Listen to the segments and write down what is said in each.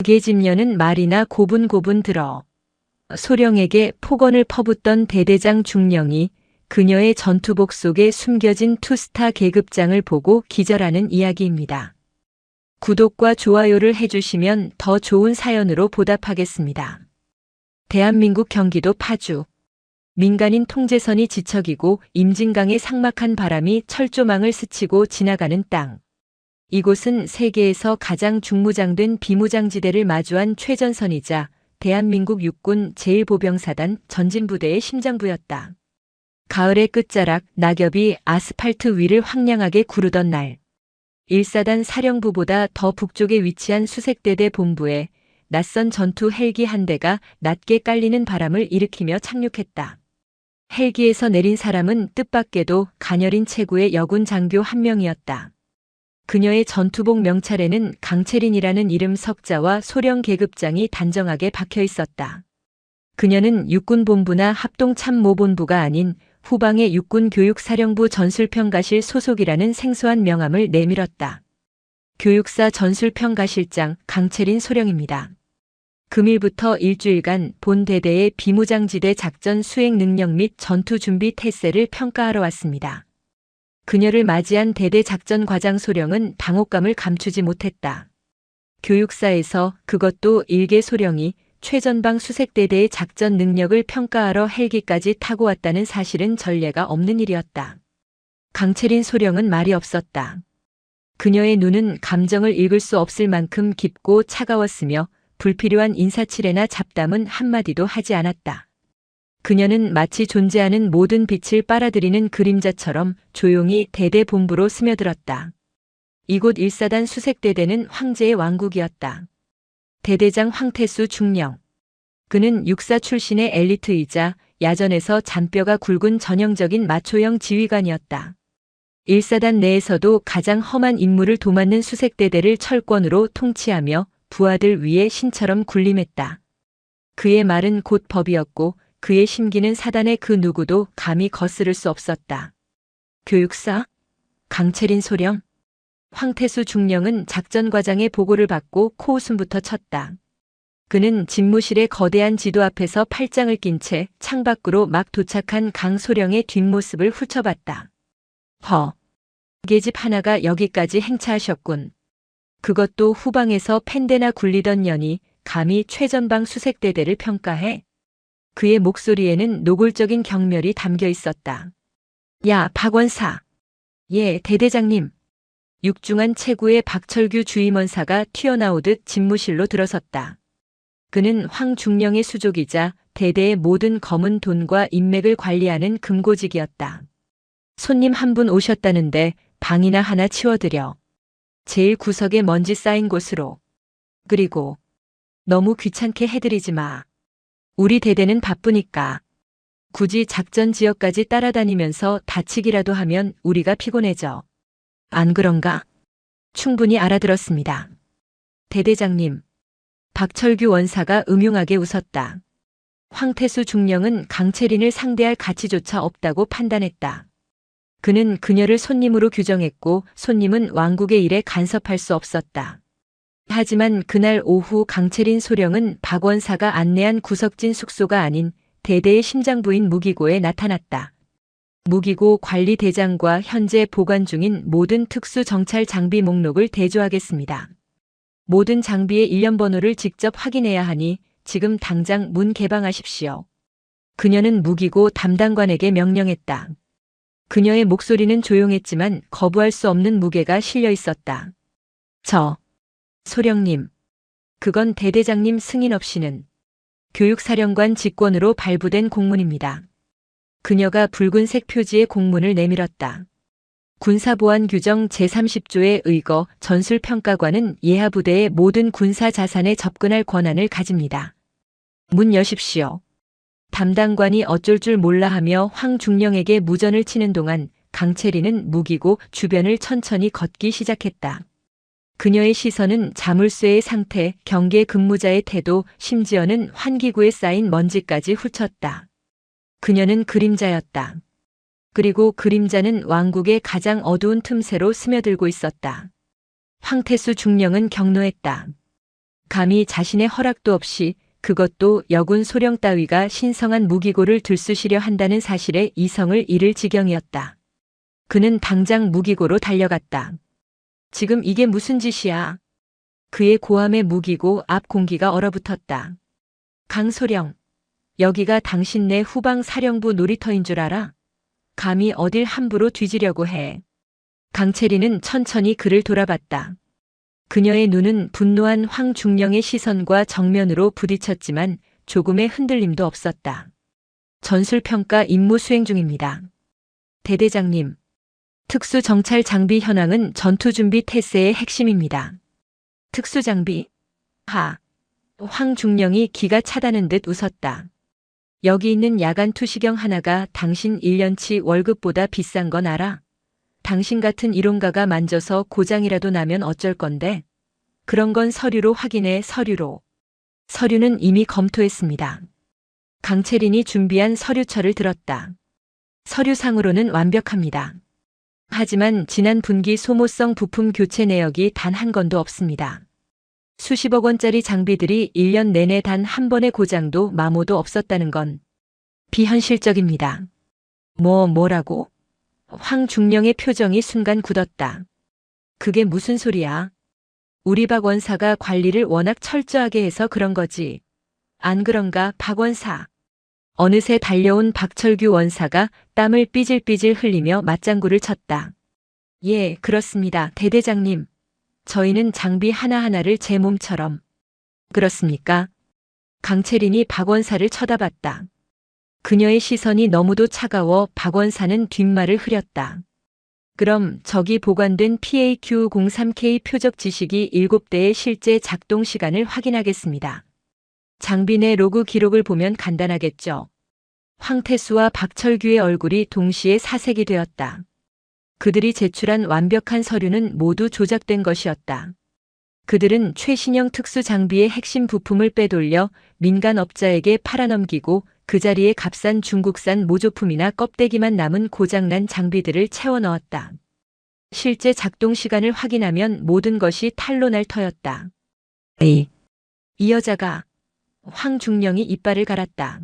계집녀는 말이나 고분고분 들어 소령에게 폭언을 퍼붓던 대대장 중령이 그녀의 전투복 속에 숨겨진 투스타 계급장을 보고 기절하는 이야기입니다. 구독과 좋아요를 해주시면 더 좋은 사연으로 보답하겠습니다. 대한민국 경기도 파주. 민간인 통제선이 지척이고 임진강의 삭막한 바람이 철조망을 스치고 지나가는 땅. 이곳은 세계에서 가장 중무장된 비무장지대를 마주한 최전선이자 대한민국 육군 제1보병사단 전진부대의 심장부였다. 가을의 끝자락 낙엽이 아스팔트 위를 황량하게 구르던 날. 1사단 사령부보다 더 북쪽에 위치한 수색대대 본부에 낯선 전투 헬기 한 대가 낮게 깔리는 바람을 일으키며 착륙했다. 헬기에서 내린 사람은 뜻밖에도 가녀린 체구의 여군 장교 한 명이었다. 그녀의 전투복 명찰에는 강채린이라는 이름 석자와 소령 계급장이 단정하게 박혀 있었다. 그녀는 육군본부나 합동참모본부가 아닌 후방의 육군교육사령부 전술평가실 소속이라는 생소한 명함을 내밀었다. 교육사 전술평가실장 강채린 소령입니다. 금일부터 일주일간 본 대대의 비무장지대 작전 수행 능력 및 전투 준비 태세를 평가하러 왔습니다. 그녀를 맞이한 대대 작전 과장 소령은 당혹감을 감추지 못했다. 교육사에서 그것도 일개 소령이 최전방 수색대대의 작전 능력을 평가하러 헬기까지 타고 왔다는 사실은 전례가 없는 일이었다. 강채린 소령은 말이 없었다. 그녀의 눈은 감정을 읽을 수 없을 만큼 깊고 차가웠으며 불필요한 인사치레나 잡담은 한마디도 하지 않았다. 그녀는 마치 존재하는 모든 빛을 빨아들이는 그림자처럼 조용히 대대 본부로 스며들었다. 이곳 1사단 수색대대는 황제의 왕국이었다. 대대장 황태수 중령. 그는 육사 출신의 엘리트이자 야전에서 잔뼈가 굵은 전형적인 마초형 지휘관이었다. 1사단 내에서도 가장 험한 임무를 도맡는 수색대대를 철권으로 통치하며 부하들 위에 신처럼 군림했다. 그의 말은 곧 법이었고 그의 심기는 사단의 그 누구도 감히 거스를 수 없었다. 교육사? 강채린 소령? 황태수 중령은 작전과장의 보고를 받고 코웃음부터 쳤다. 그는 집무실의 거대한 지도 앞에서 팔짱을 낀 채 창밖으로 막 도착한 강소령의 뒷모습을 훑어봤다. 계집 하나가 여기까지 행차하셨군. 그것도 후방에서 펜대나 굴리던 년이 감히 최전방 수색대대를 평가해? 그의 목소리에는 노골적인 경멸이 담겨 있었다. 야, 박원사. 예, 대대장님. 육중한 체구의 박철규 주임원사가 튀어나오듯 집무실로 들어섰다. 그는 황중령의 수족이자 대대의 모든 검은 돈과 인맥을 관리하는 금고직이었다. 손님 한 분 오셨다는데 방이나 하나 치워드려. 제일 구석에 먼지 쌓인 곳으로. 그리고 너무 귀찮게 해드리지 마. 우리 대대는 바쁘니까. 굳이 작전 지역까지 따라다니면서 다치기라도 하면 우리가 피곤해져. 안 그런가? 충분히 알아들었습니다. 대대장님. 박철규 원사가 음흉하게 웃었다. 황태수 중령은 강채린을 상대할 가치조차 없다고 판단했다. 그는 그녀를 손님으로 규정했고 손님은 왕국의 일에 간섭할 수 없었다. 하지만 그날 오후 강채린 소령은 박 원사가 안내한 구석진 숙소가 아닌 대대의 심장부인 무기고에 나타났다. 무기고 관리대장과 현재 보관 중인 모든 특수정찰 장비 목록을 대조하겠습니다. 모든 장비의 일련 번호를 직접 확인해야 하니 지금 당장 문 개방하십시오. 그녀는 무기고 담당관에게 명령했다. 그녀의 목소리는 조용했지만 거부할 수 없는 무게가 실려 있었다. 소령님. 그건 대대장님 승인 없이는 교육사령관 직권으로 발부된 공문입니다. 그녀가 붉은색 표지의 공문을 내밀었다. 군사보안규정 제30조에 의거 전술평가관은 예하부대의 모든 군사 자산에 접근할 권한을 가집니다. 문 여십시오. 담당관이 어쩔 줄 몰라하며 황중령에게 무전을 치는 동안 강채린은 무기고 주변을 천천히 걷기 시작했다. 그녀의 시선은 자물쇠의 상태, 경계 근무자의 태도, 심지어는 환기구에 쌓인 먼지까지 훑었다. 그녀는 그림자였다. 그리고 그림자는 왕국의 가장 어두운 틈새로 스며들고 있었다. 황태수 중령은 경노했다. 감히 자신의 허락도 없이 그것도 여군 소령 따위가 신성한 무기고를 들쑤시려 한다는 사실에 이성을 잃을 지경이었다. 그는 당장 무기고로 달려갔다. 지금 이게 무슨 짓이야? 그의 고함에 무기고 앞 공기가 얼어붙었다. 강소령, 여기가 당신 내 후방 사령부 놀이터인 줄 알아? 감히 어딜 함부로 뒤지려고 해. 강채리는 천천히 그를 돌아봤다. 그녀의 눈은 분노한 황중령의 시선과 정면으로 부딪혔지만 조금의 흔들림도 없었다. 전술평가 임무 수행 중입니다. 대대장님, 특수정찰 장비 현황은 전투준비 태세의 핵심입니다. 특수장비? 황중령이 기가 차다는 듯 웃었다. 여기 있는 야간 투시경 하나가 당신 1년치 월급보다 비싼 건 알아? 당신 같은 이론가가 만져서 고장이라도 나면 어쩔 건데? 그런 건 서류로 확인해, 서류로. 서류는 이미 검토했습니다. 강채린이 준비한 서류철을 들었다. 서류상으로는 완벽합니다. 하지만 지난 분기 소모성 부품 교체 내역이 단 한 건도 없습니다. 수십억 원짜리 장비들이 1년 내내 단 한 번의 고장도 마모도 없었다는 건 비현실적입니다. 뭐라고? 황중령의 표정이 순간 굳었다. 그게 무슨 소리야? 우리 박 원사가 관리를 워낙 철저하게 해서 그런 거지. 안 그런가, 박 원사? 어느새 달려온 박철규 원사가 땀을 삐질삐질 흘리며 맞장구를 쳤다. 예, 그렇습니다, 대대장님. 저희는 장비 하나하나를 제 몸처럼. 그렇습니까? 강채린이 박 원사를 쳐다봤다. 그녀의 시선이 너무도 차가워 박 원사는 뒷말을 흐렸다. 그럼 저기 보관된 PAQ-03K 표적 지식이 7대의 실제 작동 시간을 확인하겠습니다. 장비 내 로그 기록을 보면 간단하겠죠. 황태수와 박철규의 얼굴이 동시에 사색이 되었다. 그들이 제출한 완벽한 서류는 모두 조작된 것이었다. 그들은 최신형 특수 장비의 핵심 부품을 빼돌려 민간 업자에게 팔아넘기고 그 자리에 값싼 중국산 모조품이나 껍데기만 남은 고장난 장비들을 채워 넣었다. 실제 작동 시간을 확인하면 모든 것이 탄로 날 터였다. 이 여자가. 황중령이 이빨을 갈았다.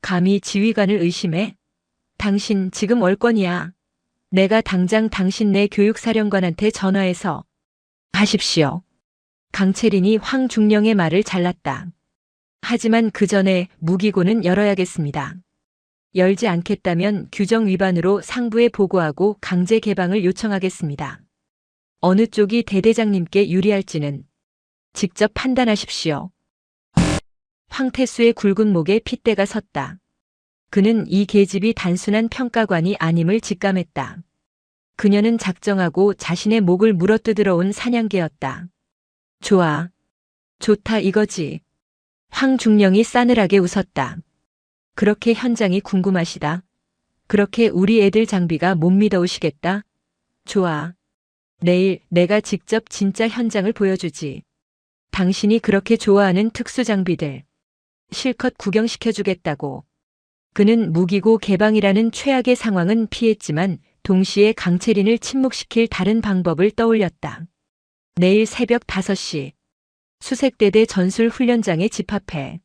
감히 지휘관을 의심해? 당신 지금 월권이야. 내가 당장 당신 내 교육사령관한테 전화해서 하십시오. 강채린이 황중령의 말을 잘랐다. 하지만 그 전에 무기고는 열어야겠습니다. 열지 않겠다면 규정 위반으로 상부에 보고하고 강제 개방을 요청하겠습니다. 어느 쪽이 대대장님께 유리할지는 직접 판단하십시오. 황태수의 굵은 목에 핏대가 섰다. 그는 이 계집이 단순한 평가관이 아님을 직감했다. 그녀는 작정하고 자신의 목을 물어뜯으러 온 사냥개였다. 좋아. 좋다 이거지. 황중령이 싸늘하게 웃었다. 그렇게 현장이 궁금하시다. 그렇게 우리 애들 장비가 못 믿어오시겠다. 좋아. 내일 내가 직접 진짜 현장을 보여주지. 당신이 그렇게 좋아하는 특수 장비들. 실컷 구경시켜주겠다고. 그는 무기고 개방이라는 최악의 상황은 피했지만 동시에 강채린을 침묵시킬 다른 방법을 떠올렸다. 내일 새벽 5시. 수색대대 전술훈련장에 집합해.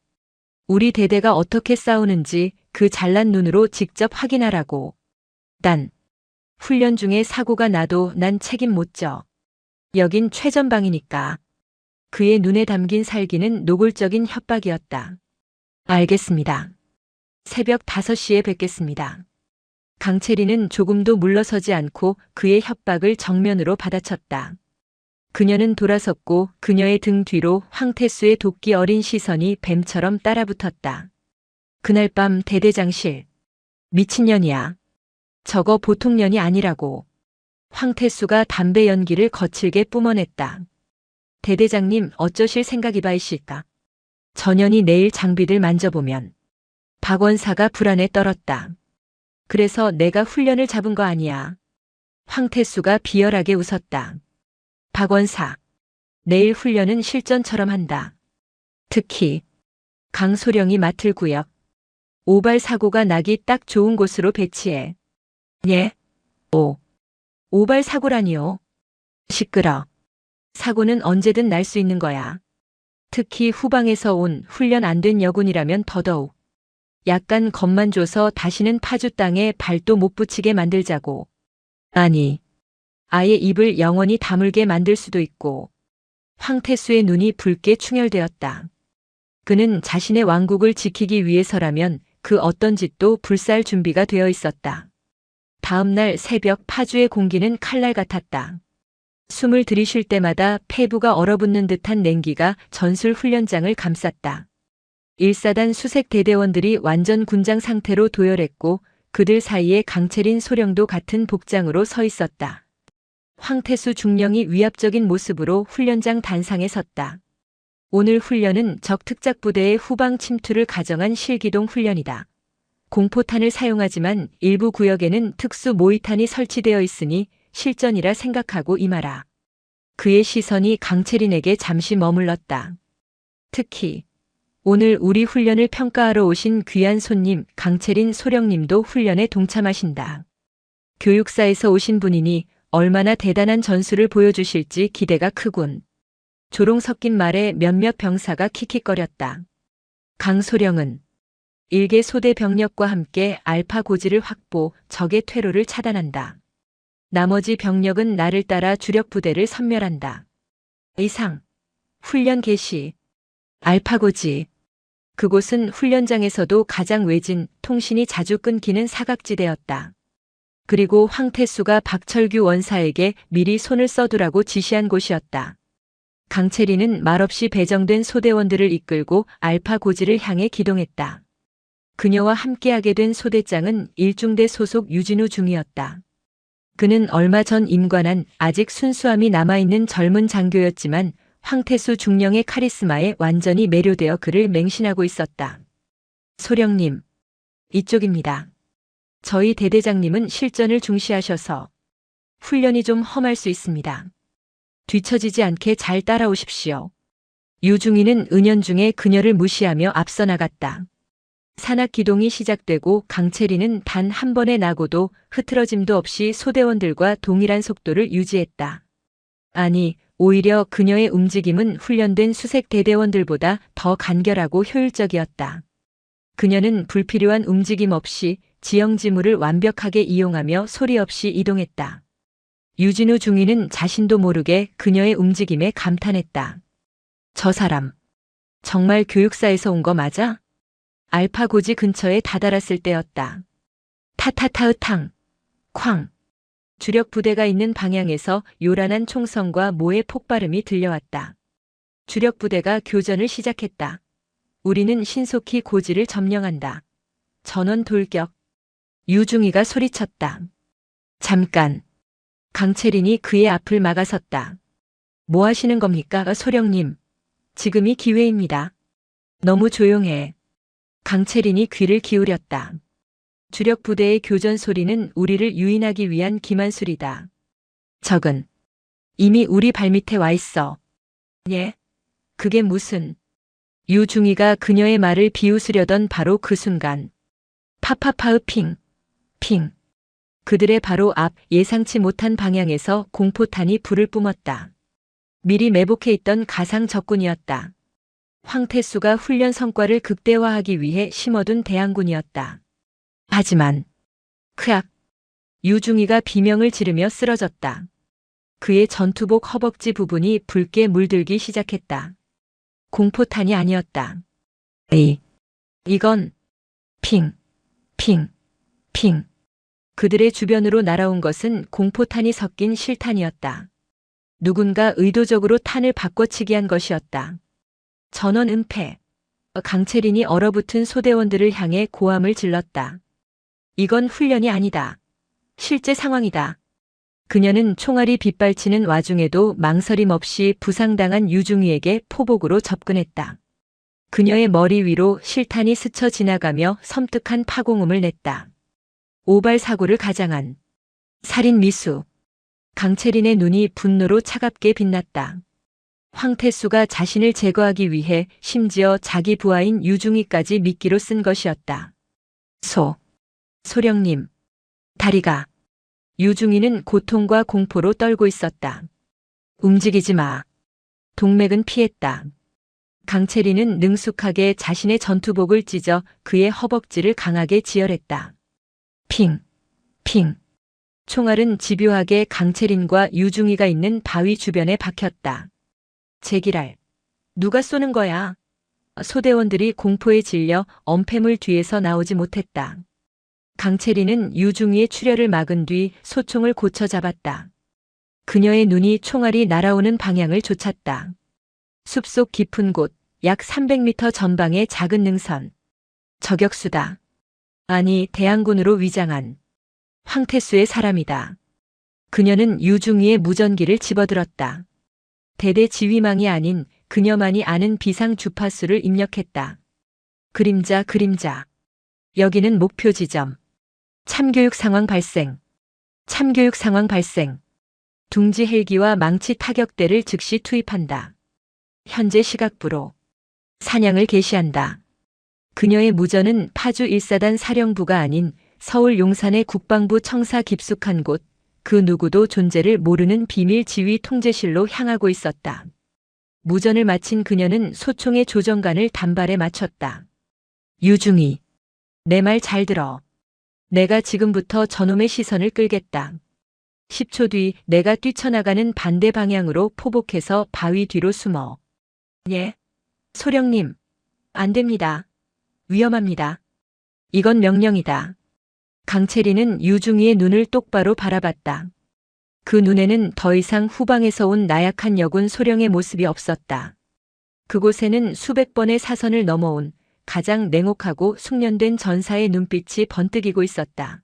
우리 대대가 어떻게 싸우는지 그 잘난 눈으로 직접 확인하라고. 단, 훈련 중에 사고가 나도 난 책임 못 져. 여긴 최전방이니까. 그의 눈에 담긴 살기는 노골적인 협박이었다. 알겠습니다. 새벽 5시에 뵙겠습니다. 강채린은 조금도 물러서지 않고 그의 협박을 정면으로 받아쳤다. 그녀는 돌아섰고 그녀의 등 뒤로 황태수의 도끼 어린 시선이 뱀처럼 따라붙었다. 그날 밤 대대장실. 미친년이야. 저거 보통 년이 아니라고. 황태수가 담배 연기를 거칠게 뿜어냈다. 대대장님 어쩌실 생각이바이실까? 전현이 내일 장비들 만져보면. 박 원사가 불안에 떨었다. 그래서 내가 훈련을 잡은 거 아니야. 황태수가 비열하게 웃었다. 박 원사. 내일 훈련은 실전처럼 한다. 특히 강소령이 맡을 구역. 오발 사고가 나기 딱 좋은 곳으로 배치해. 예? 오발 사고라니요. 시끄러. 사고는 언제든 날 수 있는 거야. 특히 후방에서 온 훈련 안 된 여군이라면 더더욱. 약간 겁만 줘서 다시는 파주 땅에 발도 못 붙이게 만들자고. 아니, 아예 입을 영원히 다물게 만들 수도 있고. 황태수의 눈이 붉게 충혈되었다. 그는 자신의 왕국을 지키기 위해서라면 그 어떤 짓도 불사할 준비가 되어 있었다. 다음 날 새벽 파주의 공기는 칼날 같았다. 숨을 들이쉴 때마다 폐부가 얼어붙는 듯한 냉기가 전술 훈련장을 감쌌다. 1사단 수색 대대원들이 완전 군장 상태로 도열했고 그들 사이에 강채린 소령도 같은 복장으로 서 있었다. 황태수 중령이 위압적인 모습으로 훈련장 단상에 섰다. 오늘 훈련은 적 특작부대의 후방 침투를 가정한 실기동 훈련이다. 공포탄을 사용하지만 일부 구역에는 특수 모의탄이 설치되어 있으니 실전이라 생각하고 임하라. 그의 시선이 강채린에게 잠시 머물렀다. 특히 오늘 우리 훈련을 평가하러 오신 귀한 손님 강채린 소령님도 훈련에 동참하신다. 교육사에서 오신 분이니 얼마나 대단한 전술을 보여주실지 기대가 크군. 조롱 섞인 말에 몇몇 병사가 킥킥거렸다. 강소령은 일개 소대 병력과 함께 알파 고지를 확보, 적의 퇴로를 차단한다. 나머지 병력은 나를 따라 주력 부대를 섬멸한다. 이상. 훈련 개시. 알파 고지. 그곳은 훈련장에서도 가장 외진, 통신이 자주 끊기는 사각지대였다. 그리고 황태수가 박철규 원사에게 미리 손을 써두라고 지시한 곳이었다. 강채린은 말없이 배정된 소대원들을 이끌고 알파 고지를 향해 기동했다. 그녀와 함께하게 된 소대장은 일중대 소속 유진우 중이었다. 그는 얼마 전 임관한 아직 순수함이 남아있는 젊은 장교였지만 황태수 중령의 카리스마에 완전히 매료되어 그를 맹신하고 있었다. 소령님, 이쪽입니다. 저희 대대장님은 실전을 중시하셔서 훈련이 좀 험할 수 있습니다. 뒤처지지 않게 잘 따라오십시오. 유중인은 은연중에 그녀를 무시하며 앞서 나갔다. 산악 기동이 시작되고 강채린은 단 한 번의 낙오도 흐트러짐도 없이 소대원들과 동일한 속도를 유지했다. 아니, 오히려 그녀의 움직임은 훈련된 수색 대대원들보다 더 간결하고 효율적이었다. 그녀는 불필요한 움직임 없이 지형지물을 완벽하게 이용하며 소리 없이 이동했다. 유진우 중위는 자신도 모르게 그녀의 움직임에 감탄했다. 저 사람, 정말 교육사에서 온 거 맞아? 알파 고지 근처에 다다랐을 때였다. 타타타으탕, 쾅. 주력 부대가 있는 방향에서 요란한 총성과 모의 폭발음이 들려왔다. 주력 부대가 교전을 시작했다. 우리는 신속히 고지를 점령한다. 전원 돌격. 유중이가 소리쳤다. 잠깐. 강채린이 그의 앞을 막아섰다. 뭐 하시는 겁니까, 소령님? 지금이 기회입니다. 너무 조용해. 강채린이 귀를 기울였다. 주력 부대의 교전 소리는 우리를 유인하기 위한 기만술이다. 적은 이미 우리 발밑에 와 있어. 예? 그게 무슨... 유중이가 그녀의 말을 비웃으려던 바로 그 순간. 파파파으 핑, 핑. 그들의 바로 앞 예상치 못한 방향에서 공포탄이 불을 뿜었다. 미리 매복해 있던 가상 적군이었다. 황태수가 훈련 성과를 극대화하기 위해 심어둔 대항군이었다. 하지만 크악. 유중이가 비명을 지르며 쓰러졌다. 그의 전투복 허벅지 부분이 붉게 물들기 시작했다. 공포탄이 아니었다. 이건 핑, 핑, 핑. 그들의 주변으로 날아온 것은 공포탄이 섞인 실탄이었다. 누군가 의도적으로 탄을 바꿔치기 한 것이었다. 전원 은폐. 강채린이 얼어붙은 소대원들을 향해 고함을 질렀다. 이건 훈련이 아니다. 실제 상황이다. 그녀는 총알이 빗발치는 와중에도 망설임 없이 부상당한 유중위에게 포복으로 접근했다. 그녀의 머리 위로 실탄이 스쳐 지나가며 섬뜩한 파공음을 냈다. 오발 사고를 가장한 살인 미수. 강채린의 눈이 분노로 차갑게 빛났다. 황태수가 자신을 제거하기 위해 심지어 자기 부하인 유중이까지 미끼로 쓴 것이었다. 소령님. 다리가. 유중이는 고통과 공포로 떨고 있었다. 움직이지 마. 동맥은 피했다. 강채리는 능숙하게 자신의 전투복을 찢어 그의 허벅지를 강하게 지혈했다. 핑, 핑. 총알은 집요하게 강채린과 유중이가 있는 바위 주변에 박혔다. 제기랄. 누가 쏘는 거야? 소대원들이 공포에 질려 엄폐물 뒤에서 나오지 못했다. 강채리는 유중이의 출혈을 막은 뒤 소총을 고쳐 잡았다. 그녀의 눈이 총알이 날아오는 방향을 쫓았다. 숲속 깊은 곳, 약 300m 전방의 작은 능선. 저격수다. 아니, 대항군으로 위장한 황태수의 사람이다. 그녀는 유중이의 무전기를 집어들었다. 대대 지휘망이 아닌 그녀만이 아는 비상 주파수를 입력했다. 그림자, 그림자. 여기는 목표 지점. 참교육 상황 발생. 참교육 상황 발생. 둥지 헬기와 망치 타격대를 즉시 투입한다. 현재 시각부로 사냥을 개시한다. 그녀의 무전은 파주 1사단 사령부가 아닌 서울 용산의 국방부 청사 깊숙한 곳, 그 누구도 존재를 모르는 비밀 지휘 통제실로 향하고 있었다. 무전을 마친 그녀는 소총의 조정관을 단발에 맞췄다. 유중이, 내 말 잘 들어. 내가 지금부터 저놈의 시선을 끌겠다. 10초 뒤 내가 뛰쳐나가는 반대 방향으로 포복해서 바위 뒤로 숨어. 예? 소령님, 안 됩니다. 위험합니다. 이건 명령이다. 강채리는 유중이의 눈을 똑바로 바라봤다. 그 눈에는 더 이상 후방에서 온 나약한 여군 소령의 모습이 없었다. 그곳에는 수백 번의 사선을 넘어온 가장 냉혹하고 숙련된 전사의 눈빛이 번뜩이고 있었다.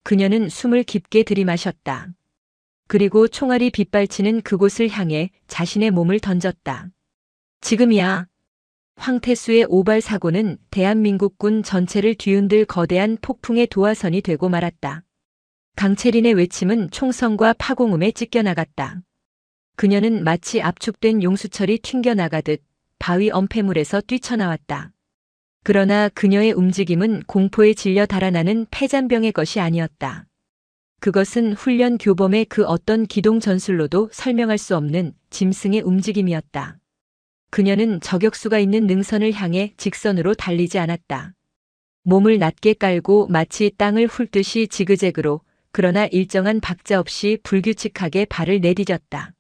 그녀는 숨을 깊게 들이마셨다. 그리고 총알이 빗발치는 그곳을 향해 자신의 몸을 던졌다. 지금이야. 황태수의 오발 사고는 대한민국군 전체를 뒤흔들 거대한 폭풍의 도화선이 되고 말았다. 강채린의 외침은 총성과 파공음에 찢겨나갔다. 그녀는 마치 압축된 용수철이 튕겨나가듯 바위 엄폐물에서 뛰쳐나왔다. 그러나 그녀의 움직임은 공포에 질려 달아나는 패잔병의 것이 아니었다. 그것은 훈련 교범의 그 어떤 기동 전술로도 설명할 수 없는 짐승의 움직임이었다. 그녀는 저격수가 있는 능선을 향해 직선으로 달리지 않았다. 몸을 낮게 깔고 마치 땅을 훑듯이 지그재그로, 그러나 일정한 박자 없이 불규칙하게 발을 내디뎠다.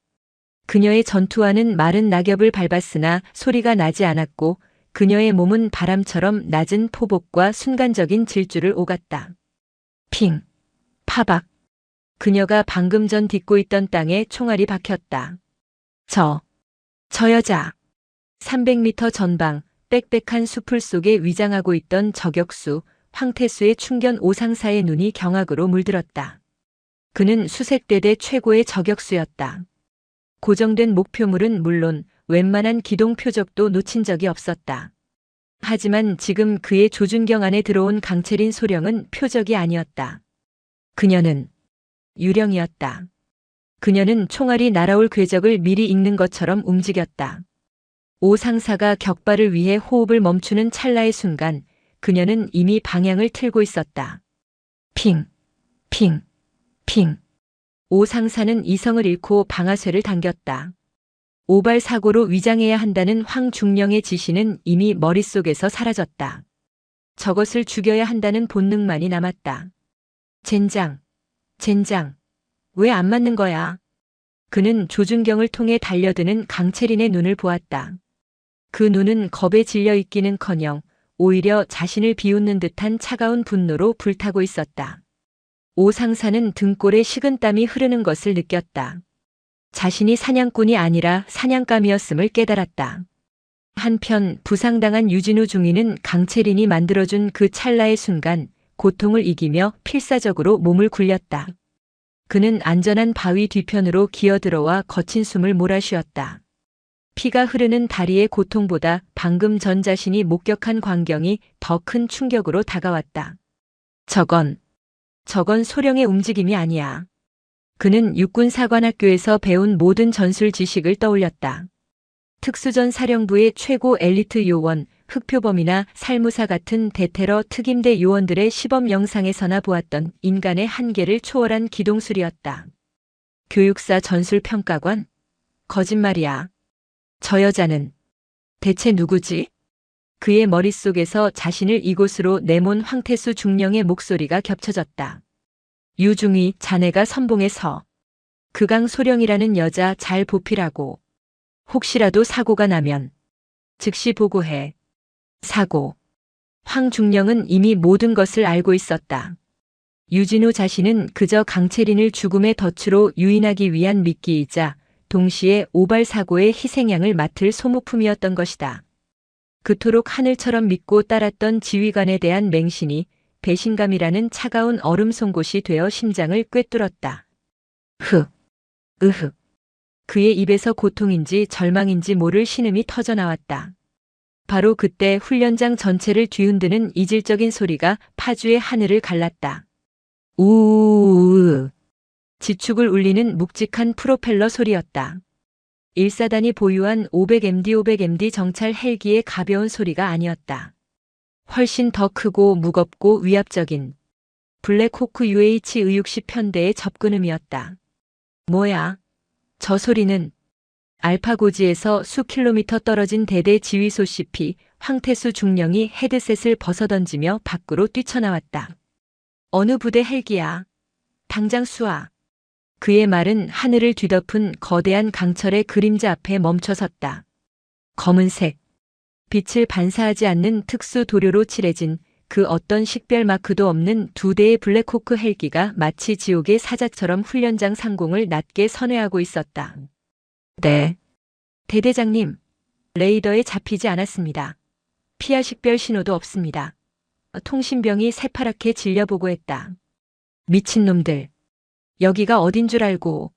그녀의 전투화는 마른 낙엽을 밟았으나 소리가 나지 않았고 그녀의 몸은 바람처럼 낮은 포복과 순간적인 질주를 오갔다. 핑, 파박. 그녀가 방금 전 딛고 있던 땅에 총알이 박혔다. 저 여자. 300m 전방 빽빽한 수풀 속에 위장하고 있던 저격수 황태수의 충견 오상사의 눈이 경악으로 물들었다. 그는 수색대대 최고의 저격수였다. 고정된 목표물은 물론 웬만한 기동 표적도 놓친 적이 없었다. 하지만 지금 그의 조준경 안에 들어온 강채린 소령은 표적이 아니었다. 그녀는 유령이었다. 그녀는 총알이 날아올 궤적을 미리 읽는 것처럼 움직였다. 오 상사가 격발을 위해 호흡을 멈추는 찰나의 순간 그녀는 이미 방향을 틀고 있었다. 핑, 핑, 핑. 오 상사는 이성을 잃고 방아쇠를 당겼다. 오발 사고로 위장해야 한다는 황중령의 지시는 이미 머릿속에서 사라졌다. 저것을 죽여야 한다는 본능만이 남았다. 젠장, 젠장. 왜 안 맞는 거야? 그는 조준경을 통해 달려드는 강채린의 눈을 보았다. 그 눈은 겁에 질려 있기는커녕 오히려 자신을 비웃는 듯한 차가운 분노로 불타고 있었다. 오 상사는 등골에 식은땀이 흐르는 것을 느꼈다. 자신이 사냥꾼이 아니라 사냥감이었음을 깨달았다. 한편 부상당한 유진우 중위는 강채린이 만들어준 그 찰나의 순간 고통을 이기며 필사적으로 몸을 굴렸다. 그는 안전한 바위 뒤편으로 기어들어와 거친 숨을 몰아쉬었다. 피가 흐르는 다리의 고통보다 방금 전 자신이 목격한 광경이 더 큰 충격으로 다가왔다. 저건 소령의 움직임이 아니야. 그는 육군사관학교에서 배운 모든 전술 지식을 떠올렸다. 특수전 사령부의 최고 엘리트 요원, 흑표범이나 살무사 같은 대테러 특임대 요원들의 시범 영상에서나 보았던 인간의 한계를 초월한 기동술이었다. 교육사 전술평가관? 거짓말이야. 저 여자는 대체 누구지? 그의 머릿속에서 자신을 이곳으로 내몬 황태수 중령의 목소리가 겹쳐졌다. 유중희, 자네가 선봉에 서. 그강 소령이라는 여자 잘 보필하고. 혹시라도 사고가 나면 즉시 보고해. 사고. 황 중령은 이미 모든 것을 알고 있었다. 유진우 자신은 그저 강채린을 죽음의 덫으로 유인하기 위한 미끼이자 동시에 오발 사고의 희생양을 맡을 소모품이었던 것이다. 그토록 하늘처럼 믿고 따랐던 지휘관에 대한 맹신이 배신감이라는 차가운 얼음 송곳이 되어 심장을 꿰뚫었다. 으흑. 그의 입에서 고통인지 절망인지 모를 신음이 터져나왔다. 바로 그때 훈련장 전체를 뒤흔드는 이질적인 소리가 파주의 하늘을 갈랐다. 우우우우. 지축을 울리는 묵직한 프로펠러 소리였다. 1사단이 보유한 500MD 정찰 헬기의 가벼운 소리가 아니었다. 훨씬 더 크고 무겁고 위압적인 블랙호크 UH-60 편대의 접근음이었다. 뭐야? 저 소리는 알파고지에서 수 킬로미터 떨어진 대대 지휘소 CP 황태수 중령이 헤드셋을 벗어던지며 밖으로 뛰쳐나왔다. 어느 부대 헬기야? 당장 쏘아. 그의 말은 하늘을 뒤덮은 거대한 강철의 그림자 앞에 멈춰섰다. 검은색, 빛을 반사하지 않는 특수 도료로 칠해진 그 어떤 식별 마크도 없는 두 대의 블랙호크 헬기가 마치 지옥의 사자처럼 훈련장 상공을 낮게 선회하고 있었다. 네. 대대장님, 레이더에 잡히지 않았습니다. 피하 식별 신호도 없습니다. 통신병이 새파랗게 질려보고 했다. 미친놈들. 여기가 어딘 줄 알고.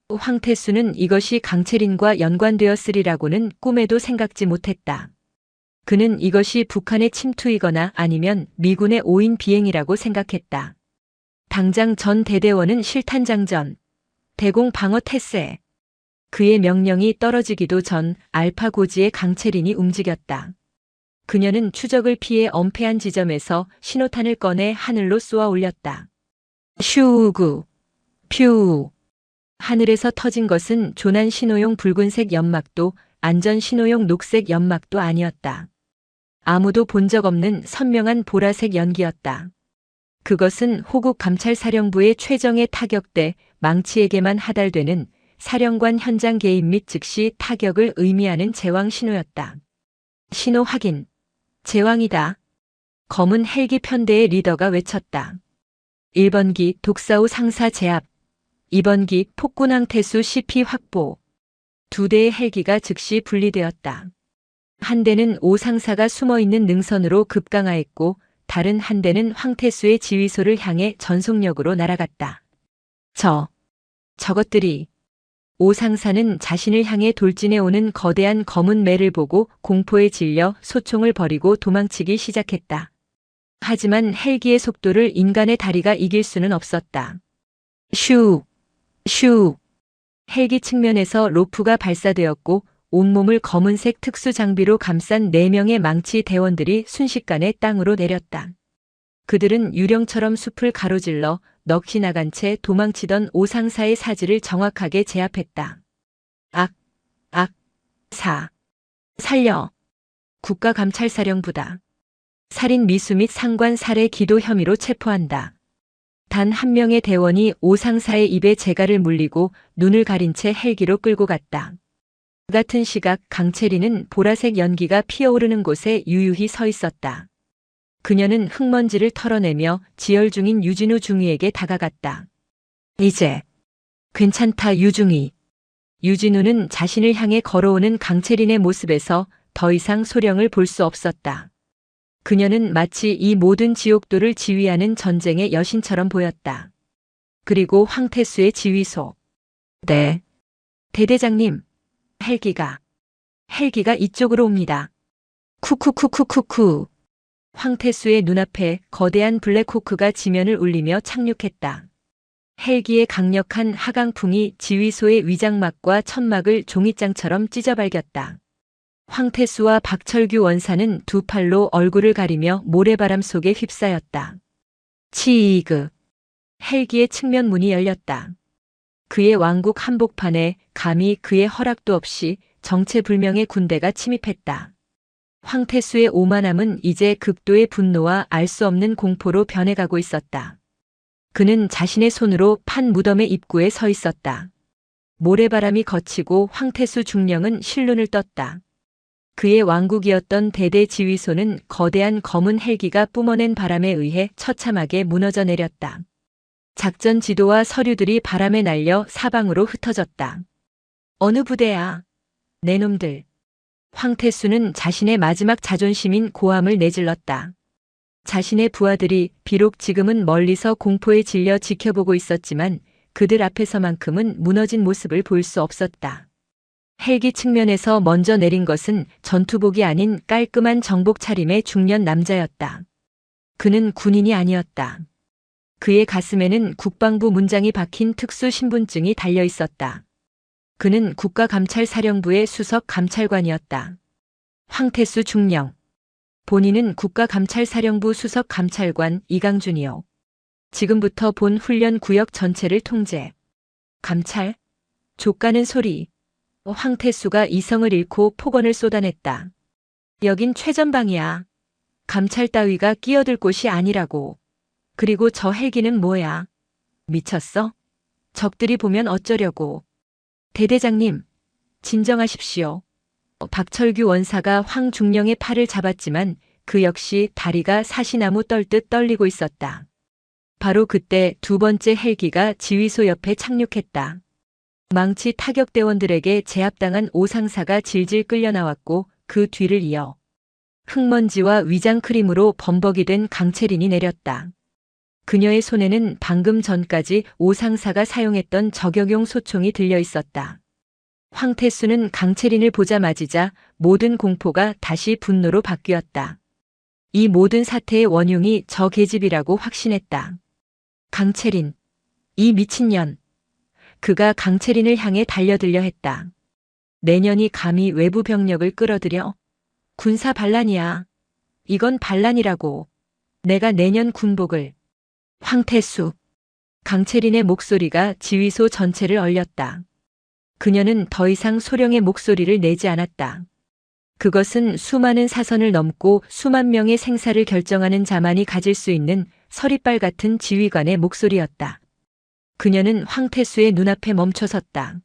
황태수는 이것이 강채린과 연관되었으리라고는 꿈에도 생각지 못했다. 그는 이것이 북한의 침투이거나 아니면 미군의 오인 비행이라고 생각했다. 당장 전 대대원은 실탄장전, 대공 방어 태세. 그의 명령이 떨어지기도 전 알파고지의 강채린이 움직였다. 그녀는 추적을 피해 엄폐한 지점에서 신호탄을 꺼내 하늘로 쏘아 올렸다. 슈우구, 퓨. 하늘에서 터진 것은 조난 신호용 붉은색 연막도 안전 신호용 녹색 연막도 아니었다. 아무도 본 적 없는 선명한 보라색 연기였다. 그것은 호국 감찰사령부의 최정예 타격대 망치에게만 하달되는 사령관 현장 개입 및 즉시 타격을 의미하는 제왕 신호였다. 신호 확인. 제왕이다. 검은 헬기 편대의 리더가 외쳤다. 1번기 독사우 상사 제압. 2번기 폭군 황태수 CP 확보. 두 대의 헬기가 즉시 분리되었다. 한 대는 오 상사가 숨어있는 능선으로 급강하였고 다른 한 대는 황태수의 지휘소를 향해 전속력으로 날아갔다. 저것들이. 오 상사는 자신을 향해 돌진해 오는 거대한 검은 매를 보고 공포에 질려 소총을 버리고 도망치기 시작했다. 하지만 헬기의 속도를 인간의 다리가 이길 수는 없었다. 슈. 헬기 측면에서 로프가 발사되었고 온몸을 검은색 특수 장비로 감싼 4명의 망치 대원들이 순식간에 땅으로 내렸다. 그들은 유령처럼 숲을 가로질러 넋이 나간 채 도망치던 오 상사의 사지를 정확하게 제압했다. 살려. 국가감찰사령부다. 살인 미수 및 상관 살해 기도 혐의로 체포한다. 단 한 명의 대원이 오 상사의 입에 재갈을 물리고 눈을 가린 채 헬기로 끌고 갔다. 같은 시각 강채린은 보라색 연기가 피어오르는 곳에 유유히 서 있었다. 그녀는 흙먼지를 털어내며 지혈 중인 유진우 중위에게 다가갔다. 이제 괜찮다 유중위. 유진우는 자신을 향해 걸어오는 강채린의 모습에서 더 이상 소령을 볼 수 없었다. 그녀는 마치 이 모든 지옥도를 지휘하는 전쟁의 여신처럼 보였다. 그리고 황태수의 지휘소. 네. 대대장님. 헬기가 이쪽으로 옵니다. 쿠쿠쿠쿠쿠쿠. 황태수의 눈앞에 거대한 블랙호크가 지면을 울리며 착륙했다. 헬기의 강력한 하강풍이 지휘소의 위장막과 천막을 종이장처럼 찢어발겼다. 황태수와 박철규 원사는 두 팔로 얼굴을 가리며 모래바람 속에 휩싸였다. 치이그. 헬기의 측면 문이 열렸다. 그의 왕국 한복판에 감히 그의 허락도 없이 정체불명의 군대가 침입했다. 황태수의 오만함은 이제 극도의 분노와 알 수 없는 공포로 변해가고 있었다. 그는 자신의 손으로 판 무덤의 입구에 서 있었다. 모래바람이 거치고 황태수 중령은 실눈을 떴다. 그의 왕국이었던 대대지휘소는 거대한 검은 헬기가 뿜어낸 바람에 의해 처참하게 무너져 내렸다. 작전 지도와 서류들이 바람에 날려 사방으로 흩어졌다. 어느 부대야? 내 놈들. 황태수는 자신의 마지막 자존심인 고함을 내질렀다. 자신의 부하들이 비록 지금은 멀리서 공포에 질려 지켜보고 있었지만 그들 앞에서만큼은 무너진 모습을 볼 수 없었다. 헬기 측면에서 먼저 내린 것은 전투복이 아닌 깔끔한 정복 차림의 중년 남자였다. 그는 군인이 아니었다. 그의 가슴에는 국방부 문장이 박힌 특수 신분증이 달려 있었다. 그는 국가감찰사령부의 수석 감찰관이었다. 황태수 중령. 본인은 국가감찰사령부 수석 감찰관 이강준이요. 지금부터 본 훈련 구역 전체를 통제. 감찰? 족가는 소리. 황태수가 이성을 잃고 폭언을 쏟아냈다. 여긴 최전방이야. 감찰 따위가 끼어들 곳이 아니라고. 그리고 저 헬기는 뭐야? 미쳤어? 적들이 보면 어쩌려고. 대대장님, 진정하십시오. 박철규 원사가 황중령의 팔을 잡았지만 그 역시 다리가 사시나무 떨듯 떨리고 있었다. 바로 그때 두 번째 헬기가 지휘소 옆에 착륙했다. 망치 타격대원들에게 제압당한 오상사가 질질 끌려 나왔고 그 뒤를 이어 흙먼지와 위장크림으로 범벅이 된 강채린이 내렸다. 그녀의 손에는 방금 전까지 오상사가 사용했던 저격용 소총이 들려 있었다. 황태수는 강채린을 보자마자 모든 공포가 다시 분노로 바뀌었다. 이 모든 사태의 원흉이 저 계집이라고 확신했다. 강채린, 이 미친년. 그가 강채린을 향해 달려들려 했다. 내년이 감히 외부 병력을 끌어들여? 군사 반란이야. 이건 반란이라고. 내가 내년 군복을. 황태수. 강채린의 목소리가 지휘소 전체를 얼렸다. 그녀는 더 이상 소령의 목소리를 내지 않았다. 그것은 수많은 사선을 넘고 수만 명의 생사를 결정하는 자만이 가질 수 있는 서리빨 같은 지휘관의 목소리였다. 그녀는 황태수의 눈앞에 멈춰섰다.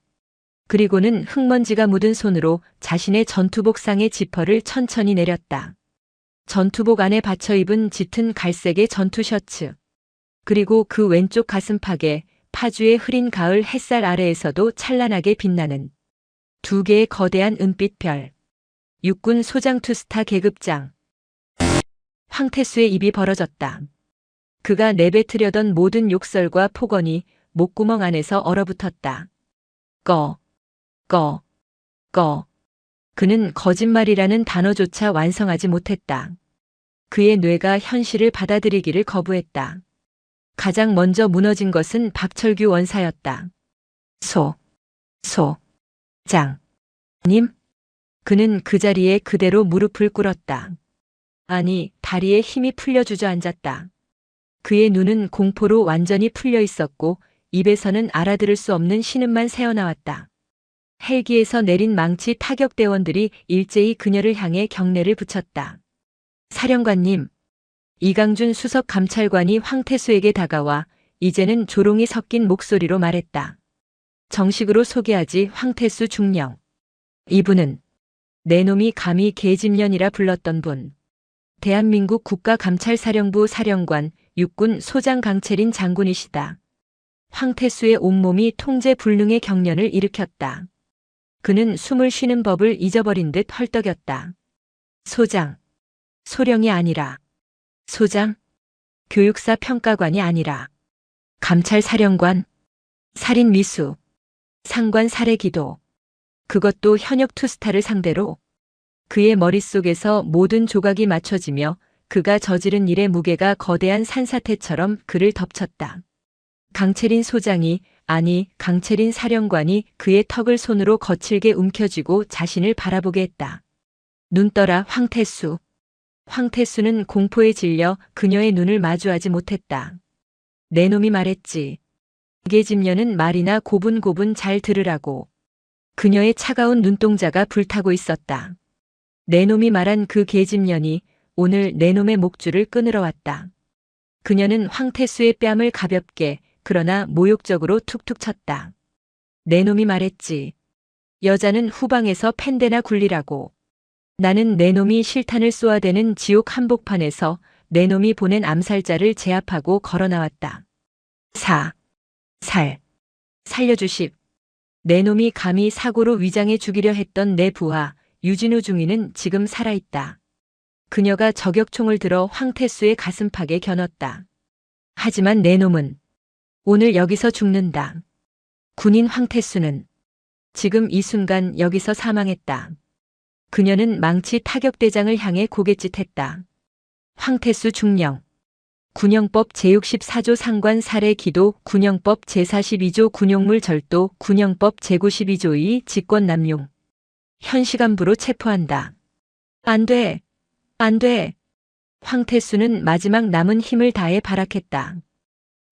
그리고는 흙먼지가 묻은 손으로 자신의 전투복상의 지퍼를 천천히 내렸다. 전투복 안에 받쳐 입은 짙은 갈색의 전투 셔츠. 그리고 그 왼쪽 가슴팍에 파주의 흐린 가을 햇살 아래에서도 찬란하게 빛나는 두 개의 거대한 은빛 별. 육군 소장 투스타 계급장. 황태수의 입이 벌어졌다. 그가 내뱉으려던 모든 욕설과 폭언이 목구멍 안에서 얼어붙었다. 꺼. 그는 거짓말이라는 단어조차 완성하지 못했다. 그의 뇌가 현실을 받아들이기를 거부했다. 가장 먼저 무너진 것은 박철규 원사였다. 님? 그는 그 자리에 그대로 무릎을 꿇었다. 아니, 다리에 힘이 풀려 주저앉았다. 그의 눈은 공포로 완전히 풀려 있었고 입에서는 알아들을 수 없는 신음만 새어나왔다. 헬기에서 내린 망치 타격대원들이 일제히 그녀를 향해 경례를 붙였다. 사령관님. 이강준 수석 감찰관이 황태수에게 다가와 이제는 조롱이 섞인 목소리로 말했다. 정식으로 소개하지 황태수 중령. 이분은 내 놈이 감히 계집년이라 불렀던 분. 대한민국 국가감찰사령부 사령관 육군 소장 강채린 장군이시다. 황태수의 온몸이 통제불능의 경련을 일으켰다. 그는 숨을 쉬는 법을 잊어버린 듯 헐떡였다. 소장. 소령이 아니라. 소장? 교육사 평가관이 아니라. 감찰사령관. 살인미수. 상관 살해기도. 그것도 현역 투스타를 상대로. 그의 머릿속에서 모든 조각이 맞춰지며 그가 저지른 일의 무게가 거대한 산사태처럼 그를 덮쳤다. 강채린 소장이, 아니 강채린 사령관이 그의 턱을 손으로 거칠게 움켜쥐고 자신을 바라보게 했다. 눈 떠라 황태수. 황태수는 공포에 질려 그녀의 눈을 마주하지 못했다. 내 놈이 말했지. 계집년은 말이나 고분고분 잘 들으라고. 그녀의 차가운 눈동자가 불타고 있었다. 내 놈이 말한 그 계집년이 오늘 내 놈의 목줄을 끊으러 왔다. 그녀는 황태수의 뺨을 가볍게 그러나 모욕적으로 툭툭 쳤다. 내 놈이 말했지. 여자는 후방에서 팬대나 굴리라고. 나는 내 놈이 실탄을 쏘아대는 지옥 한복판에서 내 놈이 보낸 암살자를 제압하고 걸어 나왔다. 살려주십. 내 놈이 감히 사고로 위장해 죽이려 했던 내 부하 유진우 중위는 지금 살아있다. 그녀가 저격총을 들어 황태수의 가슴팍에 겨눴다. 하지만 내 놈은 오늘 여기서 죽는다. 군인 황태수는 지금 이 순간 여기서 사망했다. 그녀는 망치 타격대장을 향해 고갯짓했다. 황태수 중령. 군형법 제64조 상관 살해 기도, 군형법 제42조 군용물 절도, 군형법 제92조 2 직권 남용. 현 시간부로 체포한다. 안 돼. 안 돼. 황태수는 마지막 남은 힘을 다해 발악했다.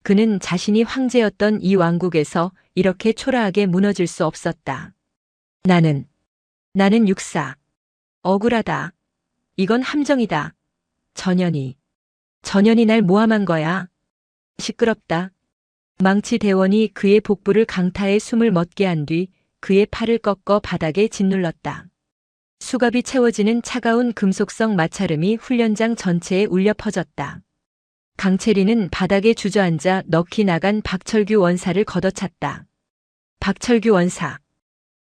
그는 자신이 황제였던 이 왕국에서 이렇게 초라하게 무너질 수 없었다. 나는 육사. 억울하다. 이건 함정이다. 전현이 날 모함한 거야. 시끄럽다. 망치 대원이 그의 복부를 강타해 숨을 멎게 한 뒤 그의 팔을 꺾어 바닥에 짓눌렀다. 수갑이 채워지는 차가운 금속성 마찰음이 훈련장 전체에 울려 퍼졌다. 강채리는 바닥에 주저앉아 넋이 나간 박철규 원사를 걷어찼다. 박철규 원사.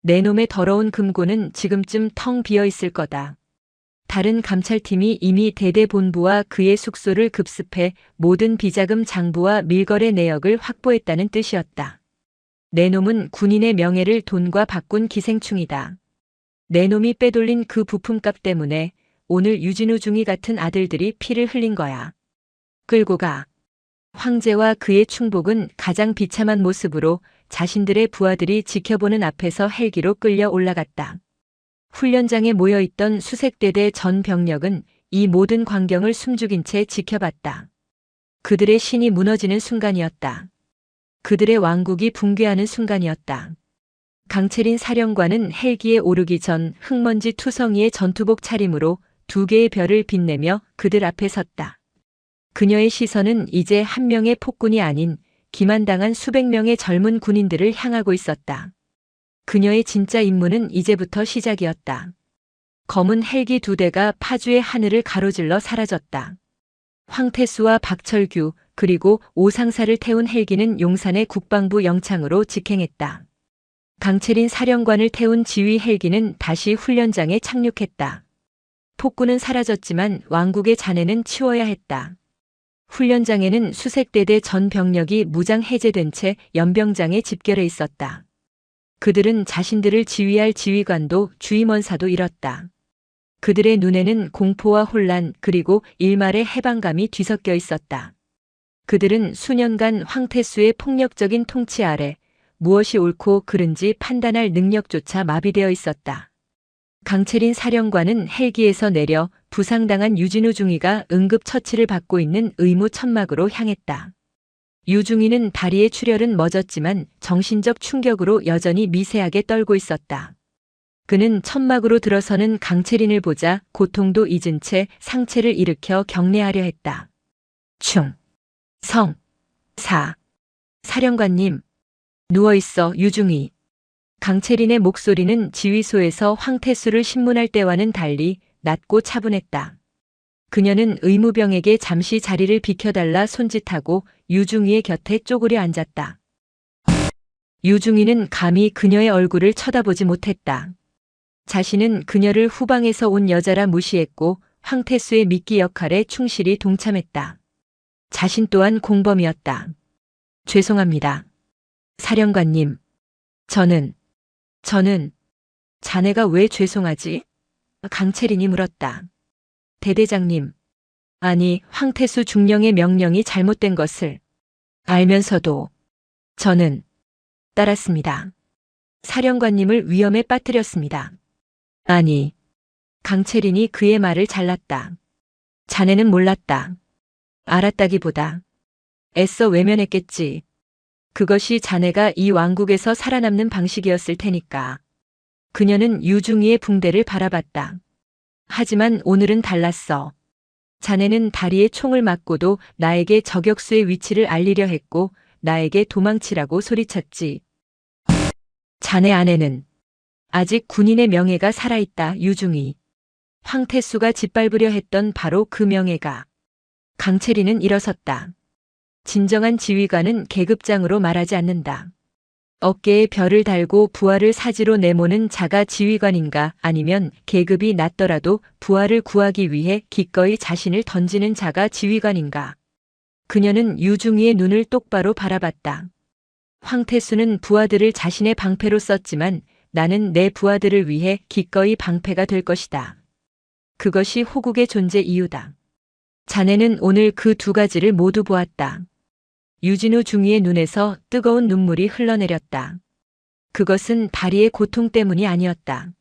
내 놈의 더러운 금고는 지금쯤 텅 비어 있을 거다. 다른 감찰팀이 이미 대대본부와 그의 숙소를 급습해 모든 비자금 장부와 밀거래 내역을 확보했다는 뜻이었다. 내 놈은 군인의 명예를 돈과 바꾼 기생충이다. 내 놈이 빼돌린 그 부품값 때문에 오늘 유진우 중위 같은 아들들이 피를 흘린 거야. 끌고 가. 황제와 그의 충복은 가장 비참한 모습으로 자신들의 부하들이 지켜보는 앞에서 헬기로 끌려 올라갔다. 훈련장에 모여있던 수색대대 전 병력은 이 모든 광경을 숨죽인 채 지켜봤다. 그들의 신이 무너지는 순간이었다. 그들의 왕국이 붕괴하는 순간이었다. 강채린 사령관은 헬기에 오르기 전 흙먼지 투성이의 전투복 차림으로 두 개의 별을 빛내며 그들 앞에 섰다. 그녀의 시선은 이제 한 명의 폭군이 아닌 기만당한 수백 명의 젊은 군인들을 향하고 있었다. 그녀의 진짜 임무는 이제부터 시작이었다. 검은 헬기 두 대가 파주의 하늘을 가로질러 사라졌다. 황태수와 박철규 그리고 오상사를 태운 헬기는 용산의 국방부 영창으로 직행했다. 강채린 사령관을 태운 지휘 헬기는 다시 훈련장에 착륙했다. 폭군은 사라졌지만 왕국의 잔해는 치워야 했다. 훈련장에는 수색대대 전 병력이 무장 해제된 채 연병장에 집결해 있었다. 그들은 자신들을 지휘할 지휘관도 주임원사도 잃었다. 그들의 눈에는 공포와 혼란 그리고 일말의 해방감이 뒤섞여 있었다. 그들은 수년간 황태수의 폭력적인 통치 아래 무엇이 옳고 그른지 판단할 능력조차 마비되어 있었다. 강채린 사령관은 헬기에서 내려 부상당한 유진우 중위가 응급처치를 받고 있는 의무 천막으로 향했다. 유중위는 다리의 출혈은 멎었지만 정신적 충격으로 여전히 미세하게 떨고 있었다. 그는 천막으로 들어서는 강채린을 보자 고통도 잊은 채 상체를 일으켜 경례하려 했다. 사령관님. 누워있어 유중위. 강채린의 목소리는 지휘소에서 황태수를 신문할 때와는 달리 낮고 차분했다. 그녀는 의무병에게 잠시 자리를 비켜달라 손짓하고 유중위의 곁에 쪼그려 앉았다. 유중위는 감히 그녀의 얼굴을 쳐다보지 못했다. 자신은 그녀를 후방에서 온 여자라 무시했고 황태수의 미끼 역할에 충실히 동참했다. 자신 또한 공범이었다. 죄송합니다. 사령관님. 저는 자네가 왜 죄송하지? 강채린이 물었다. 대대장님. 아니, 황태수 중령의 명령이 잘못된 것을 알면서도 저는 따랐습니다. 사령관님을 위험에 빠뜨렸습니다. 아니, 강채린이 그의 말을 잘랐다. 자네는 몰랐다. 알았다기보다 애써 외면했겠지. 그것이 자네가 이 왕국에서 살아남는 방식이었을 테니까. 그녀는 유중희의 붕대를 바라봤다. 하지만 오늘은 달랐어. 자네는 다리에 총을 맞고도 나에게 저격수의 위치를 알리려 했고 나에게 도망치라고 소리쳤지. 자네 아내는 아직 군인의 명예가 살아있다. 유중희. 황태수가 짓밟으려 했던 바로 그 명예가. 강채리는 일어섰다. 진정한 지휘관은 계급장으로 말하지 않는다. 어깨에 별을 달고 부하를 사지로 내모는 자가 지휘관인가, 아니면 계급이 낮더라도 부하를 구하기 위해 기꺼이 자신을 던지는 자가 지휘관인가. 그녀는 유중희의 눈을 똑바로 바라봤다. 황태수는 부하들을 자신의 방패로 썼지만 나는 내 부하들을 위해 기꺼이 방패가 될 것이다. 그것이 호국의 존재 이유다. 자네는 오늘 그 두 가지를 모두 보았다. 유진우 중위의 눈에서 뜨거운 눈물이 흘러내렸다. 그것은 다리의 고통 때문이 아니었다.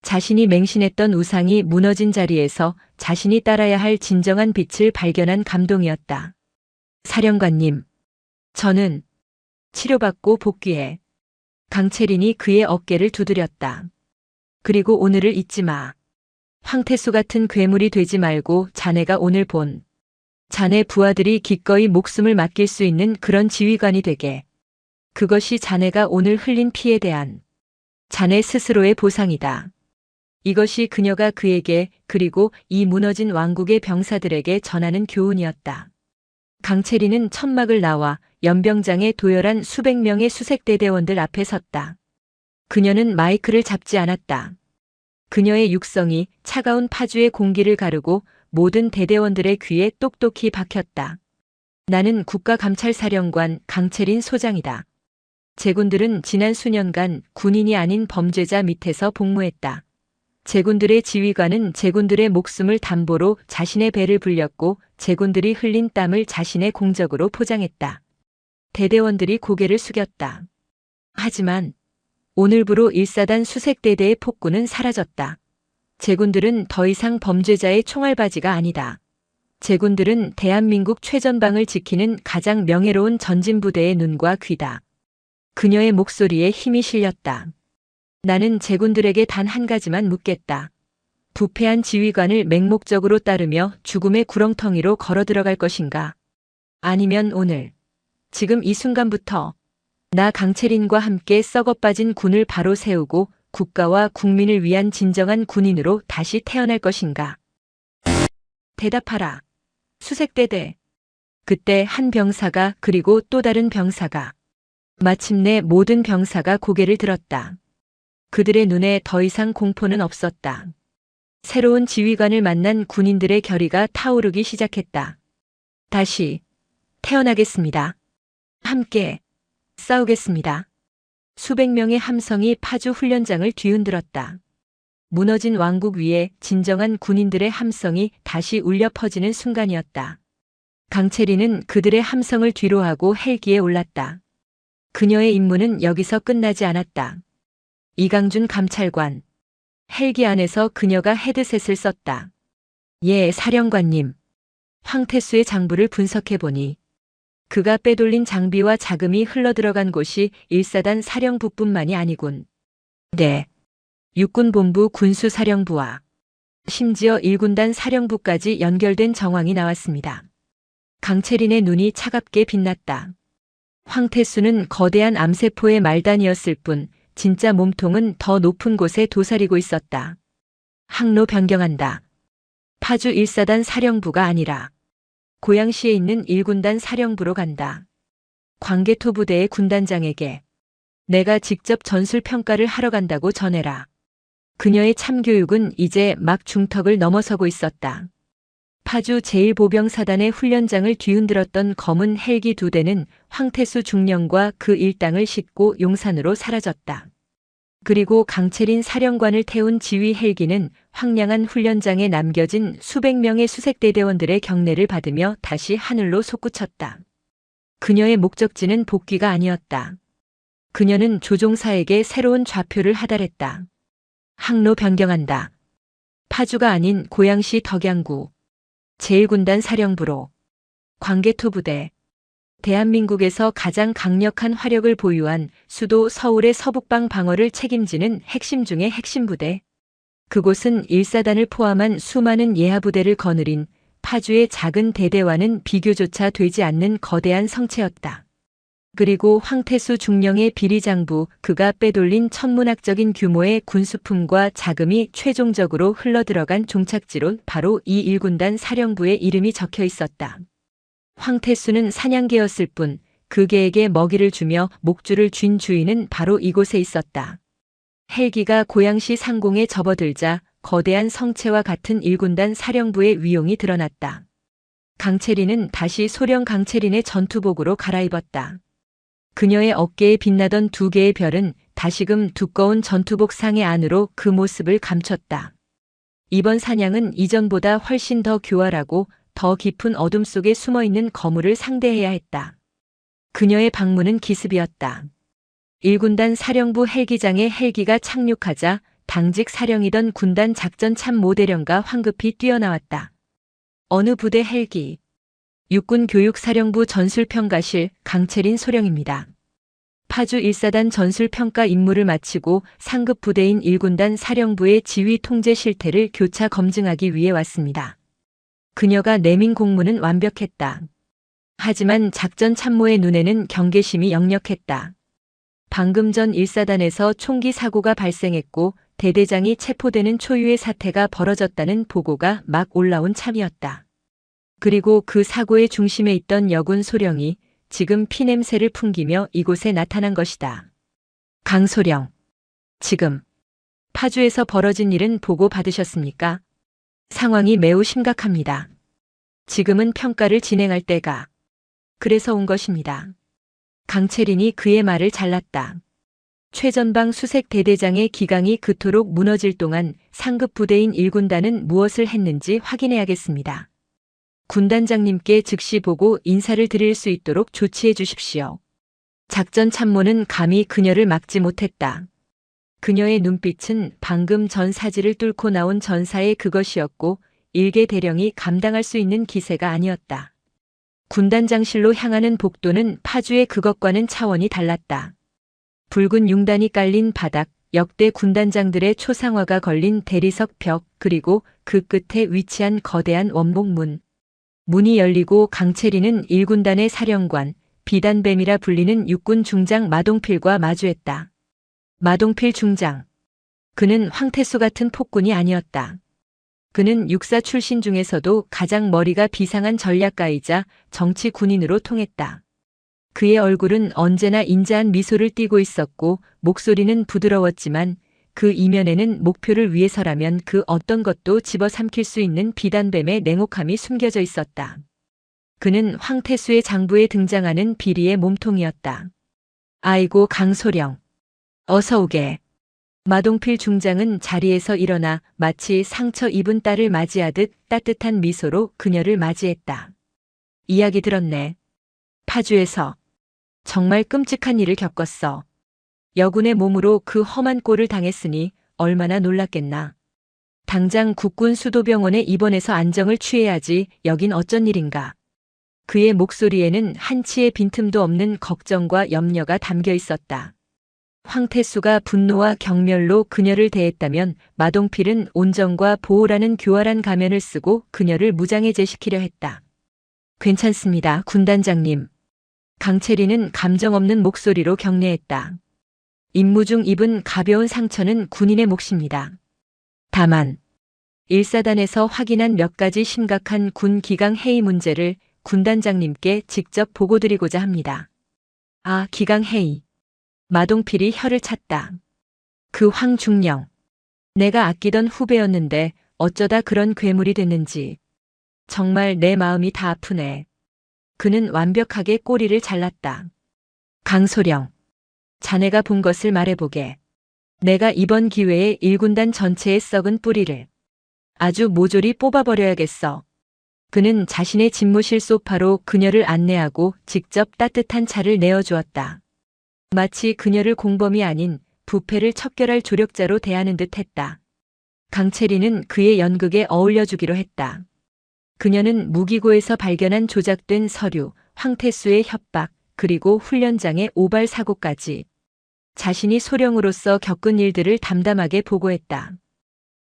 자신이 맹신했던 우상이 무너진 자리에서 자신이 따라야 할 진정한 빛을 발견한 감동이었다. 사령관님, 저는 치료받고 복귀해. 강채린이 그의 어깨를 두드렸다. 그리고 오늘을 잊지 마. 황태수 같은 괴물이 되지 말고 자네가 오늘 본 자네 부하들이 기꺼이 목숨을 맡길 수 있는 그런 지휘관이 되게. 그것이 자네가 오늘 흘린 피에 대한 자네 스스로의 보상이다. 이것이 그녀가 그에게 그리고 이 무너진 왕국의 병사들에게 전하는 교훈이었다. 강채리는 천막을 나와 연병장에 도열한 수백 명의 수색대대원들 앞에 섰다. 그녀는 마이크를 잡지 않았다. 그녀의 육성이 차가운 파주의 공기를 가르고 모든 대대원들의 귀에 똑똑히 박혔다. 나는 국가감찰사령관 강채린 소장이다. 제군들은 지난 수년간 군인이 아닌 범죄자 밑에서 복무했다. 제군들의 지휘관은 제군들의 목숨을 담보로 자신의 배를 불렸고 제군들이 흘린 땀을 자신의 공적으로 포장했다. 대대원들이 고개를 숙였다. 하지만 오늘부로 1사단 수색대대의 폭군은 사라졌다. 제군들은 더 이상 범죄자의 총알바지가 아니다. 제군들은 대한민국 최전방을 지키는 가장 명예로운 전진부대의 눈과 귀다. 그녀의 목소리에 힘이 실렸다. 나는 제군들에게 단 한 가지만 묻겠다. 부패한 지휘관을 맹목적으로 따르며 죽음의 구렁텅이로 걸어 들어갈 것인가? 아니면 오늘, 지금 이 순간부터 나 강채린과 함께 썩어빠진 군을 바로 세우고 국가와 국민을 위한 진정한 군인으로 다시 태어날 것인가? 대답하라. 수색대대. 그때 한 병사가 그리고 또 다른 병사가 마침내 모든 병사가 고개를 들었다. 그들의 눈에 더 이상 공포는 없었다. 새로운 지휘관을 만난 군인들의 결의가 타오르기 시작했다. 다시 태어나겠습니다. 함께 싸우겠습니다. 수백 명의 함성이 파주 훈련장을 뒤흔들었다. 무너진 왕국 위에 진정한 군인들의 함성이 다시 울려 퍼지는 순간이었다. 강채리는 그들의 함성을 뒤로하고 헬기에 올랐다. 그녀의 임무는 여기서 끝나지 않았다. 이강준 감찰관. 헬기 안에서 그녀가 헤드셋을 썼다. 예, 사령관님. 황태수의 장부를 분석해보니 그가 빼돌린 장비와 자금이 흘러들어간 곳이 1사단 사령부뿐만이 아니군. 네. 육군본부 군수사령부와 심지어 1군단 사령부까지 연결된 정황이 나왔습니다. 강채린의 눈이 차갑게 빛났다. 황태수는 거대한 암세포의 말단이었을 뿐 진짜 몸통은 더 높은 곳에 도사리고 있었다. 항로 변경한다. 파주 1사단 사령부가 아니라 고양시에 있는 1군단 사령부로 간다. 광개토 부대의 군단장에게 내가 직접 전술평가를 하러 간다고 전해라. 그녀의 참교육은 이제 막 중턱을 넘어서고 있었다. 파주 제1보병사단의 훈련장을 뒤흔들었던 검은 헬기 2대는 황태수 중령과 그 일당을 싣고 용산으로 사라졌다. 그리고 강채린 사령관을 태운 지휘 헬기는 황량한 훈련장에 남겨진 수백 명의 수색대대원들의 경례를 받으며 다시 하늘로 솟구쳤다. 그녀의 목적지는 복귀가 아니었다. 그녀는 조종사에게 새로운 좌표를 하달했다. 항로 변경한다. 파주가 아닌 고양시 덕양구 제1군단 사령부로. 광개토 부대. 대한민국에서 가장 강력한 화력을 보유한 수도 서울의 서북방 방어를 책임지는 핵심 중의 핵심 부대. 그곳은 1사단을 포함한 수많은 예하부대를 거느린 파주의 작은 대대와는 비교조차 되지 않는 거대한 성체였다. 그리고 황태수 중령의 비리장부, 그가 빼돌린 천문학적인 규모의 군수품과 자금이 최종적으로 흘러들어간 종착지로 바로 이 1군단 사령부의 이름이 적혀 있었다. 황태수는 사냥개였을 뿐 그 개에게 먹이를 주며 목줄을 쥔 주인은 바로 이곳에 있었다. 헬기가 고양시 상공에 접어들자 거대한 성체와 같은 1군단 사령부의 위용이 드러났다. 강채린은 다시 소령 강채린의 전투복으로 갈아입었다. 그녀의 어깨에 빛나던 2개의 별은 다시금 두꺼운 전투복 상의 안으로 그 모습을 감췄다. 이번 사냥은 이전보다 훨씬 더 교활하고 더 깊은 어둠 속에 숨어있는 거물을 상대해야 했다. 그녀의 방문은 기습이었다. 1군단 사령부 헬기장에 헬기가 착륙하자 당직 사령이던 군단 작전 참모대령가 황급히 뛰어나왔다. 어느 부대 헬기? 육군교육사령부 전술평가실 강채린 소령입니다. 파주 1사단 전술평가 임무를 마치고 상급 부대인 1군단 사령부의 지휘 통제 실태를 교차 검증하기 위해 왔습니다. 그녀가 내민 공문은 완벽했다. 하지만 작전 참모의 눈에는 경계심이 역력했다. 방금 전 1사단에서 총기 사고가 발생했고 대대장이 체포되는 초유의 사태가 벌어졌다는 보고가 막 올라온 참이었다. 그리고 그 사고의 중심에 있던 여군 소령이 지금 피냄새를 풍기며 이곳에 나타난 것이다. 강소령. 지금 파주에서 벌어진 일은 보고 받으셨습니까? 상황이 매우 심각합니다. 지금은 평가를 진행할 때가. 그래서 온 것입니다. 강채린이 그의 말을 잘랐다. 최전방 수색 대대장의 기강이 그토록 무너질 동안 상급 부대인 1군단은 무엇을 했는지 확인해야겠습니다. 군단장님께 즉시 보고 인사를 드릴 수 있도록 조치해 주십시오. 작전 참모는 감히 그녀를 막지 못했다. 그녀의 눈빛은 방금 전 사지를 뚫고 나온 전사의 그것이었고 일개 대령이 감당할 수 있는 기세가 아니었다. 군단장실로 향하는 복도는 파주의 그것과는 차원이 달랐다. 붉은 융단이 깔린 바닥, 역대 군단장들의 초상화가 걸린 대리석 벽, 그리고 그 끝에 위치한 거대한 원목문. 문이 열리고 강채린은 1군단의 사령관, 비단뱀이라 불리는 육군 중장 마동필과 마주했다. 마동필 중장. 그는 황태수 같은 폭군이 아니었다. 그는 육사 출신 중에서도 가장 머리가 비상한 전략가이자 정치 군인으로 통했다. 그의 얼굴은 언제나 인자한 미소를 띠고 있었고 목소리는 부드러웠지만 그 이면에는 목표를 위해서라면 그 어떤 것도 집어삼킬 수 있는 비단뱀의 냉혹함이 숨겨져 있었다. 그는 황태수의 장부에 등장하는 비리의 몸통이었다. 아이고 강소령. 어서 오게. 마동필 중장은 자리에서 일어나 마치 상처 입은 딸을 맞이하듯 따뜻한 미소로 그녀를 맞이했다. 이야기 들었네. 파주에서 정말 끔찍한 일을 겪었어. 여군의 몸으로 그 험한 꼴을 당했으니 얼마나 놀랐겠나. 당장 국군 수도병원에 입원해서 안정을 취해야지. 여긴 어쩐 일인가. 그의 목소리에는 한치의 빈틈도 없는 걱정과 염려가 담겨 있었다. 황태수가 분노와 경멸로 그녀를 대했다면 마동필은 온정과 보호라는 교활한 가면을 쓰고 그녀를 무장해제시키려 했다. 괜찮습니다, 군단장님. 강채린은 감정 없는 목소리로 격려했다. 임무 중 입은 가벼운 상처는 군인의 몫입니다. 다만 1사단에서 확인한 몇 가지 심각한 군 기강 해이 문제를 군단장님께 직접 보고드리고자 합니다. 아, 기강 해이. 마동필이 혀를 찼다. 그 황중령. 내가 아끼던 후배였는데 어쩌다 그런 괴물이 됐는지. 정말 내 마음이 다 아프네. 그는 완벽하게 꼬리를 잘랐다. 강소령. 자네가 본 것을 말해보게. 내가 이번 기회에 1군단 전체의 썩은 뿌리를 아주 모조리 뽑아버려야겠어. 그는 자신의 집무실 소파로 그녀를 안내하고 직접 따뜻한 차를 내어주었다. 마치 그녀를 공범이 아닌 부패를 척결할 조력자로 대하는 듯 했다. 강채린은 그의 연극에 어울려주기로 했다. 그녀는 무기고에서 발견한 조작된 서류, 황태수의 협박, 그리고 훈련장의 오발 사고까지 자신이 소령으로서 겪은 일들을 담담하게 보고했다.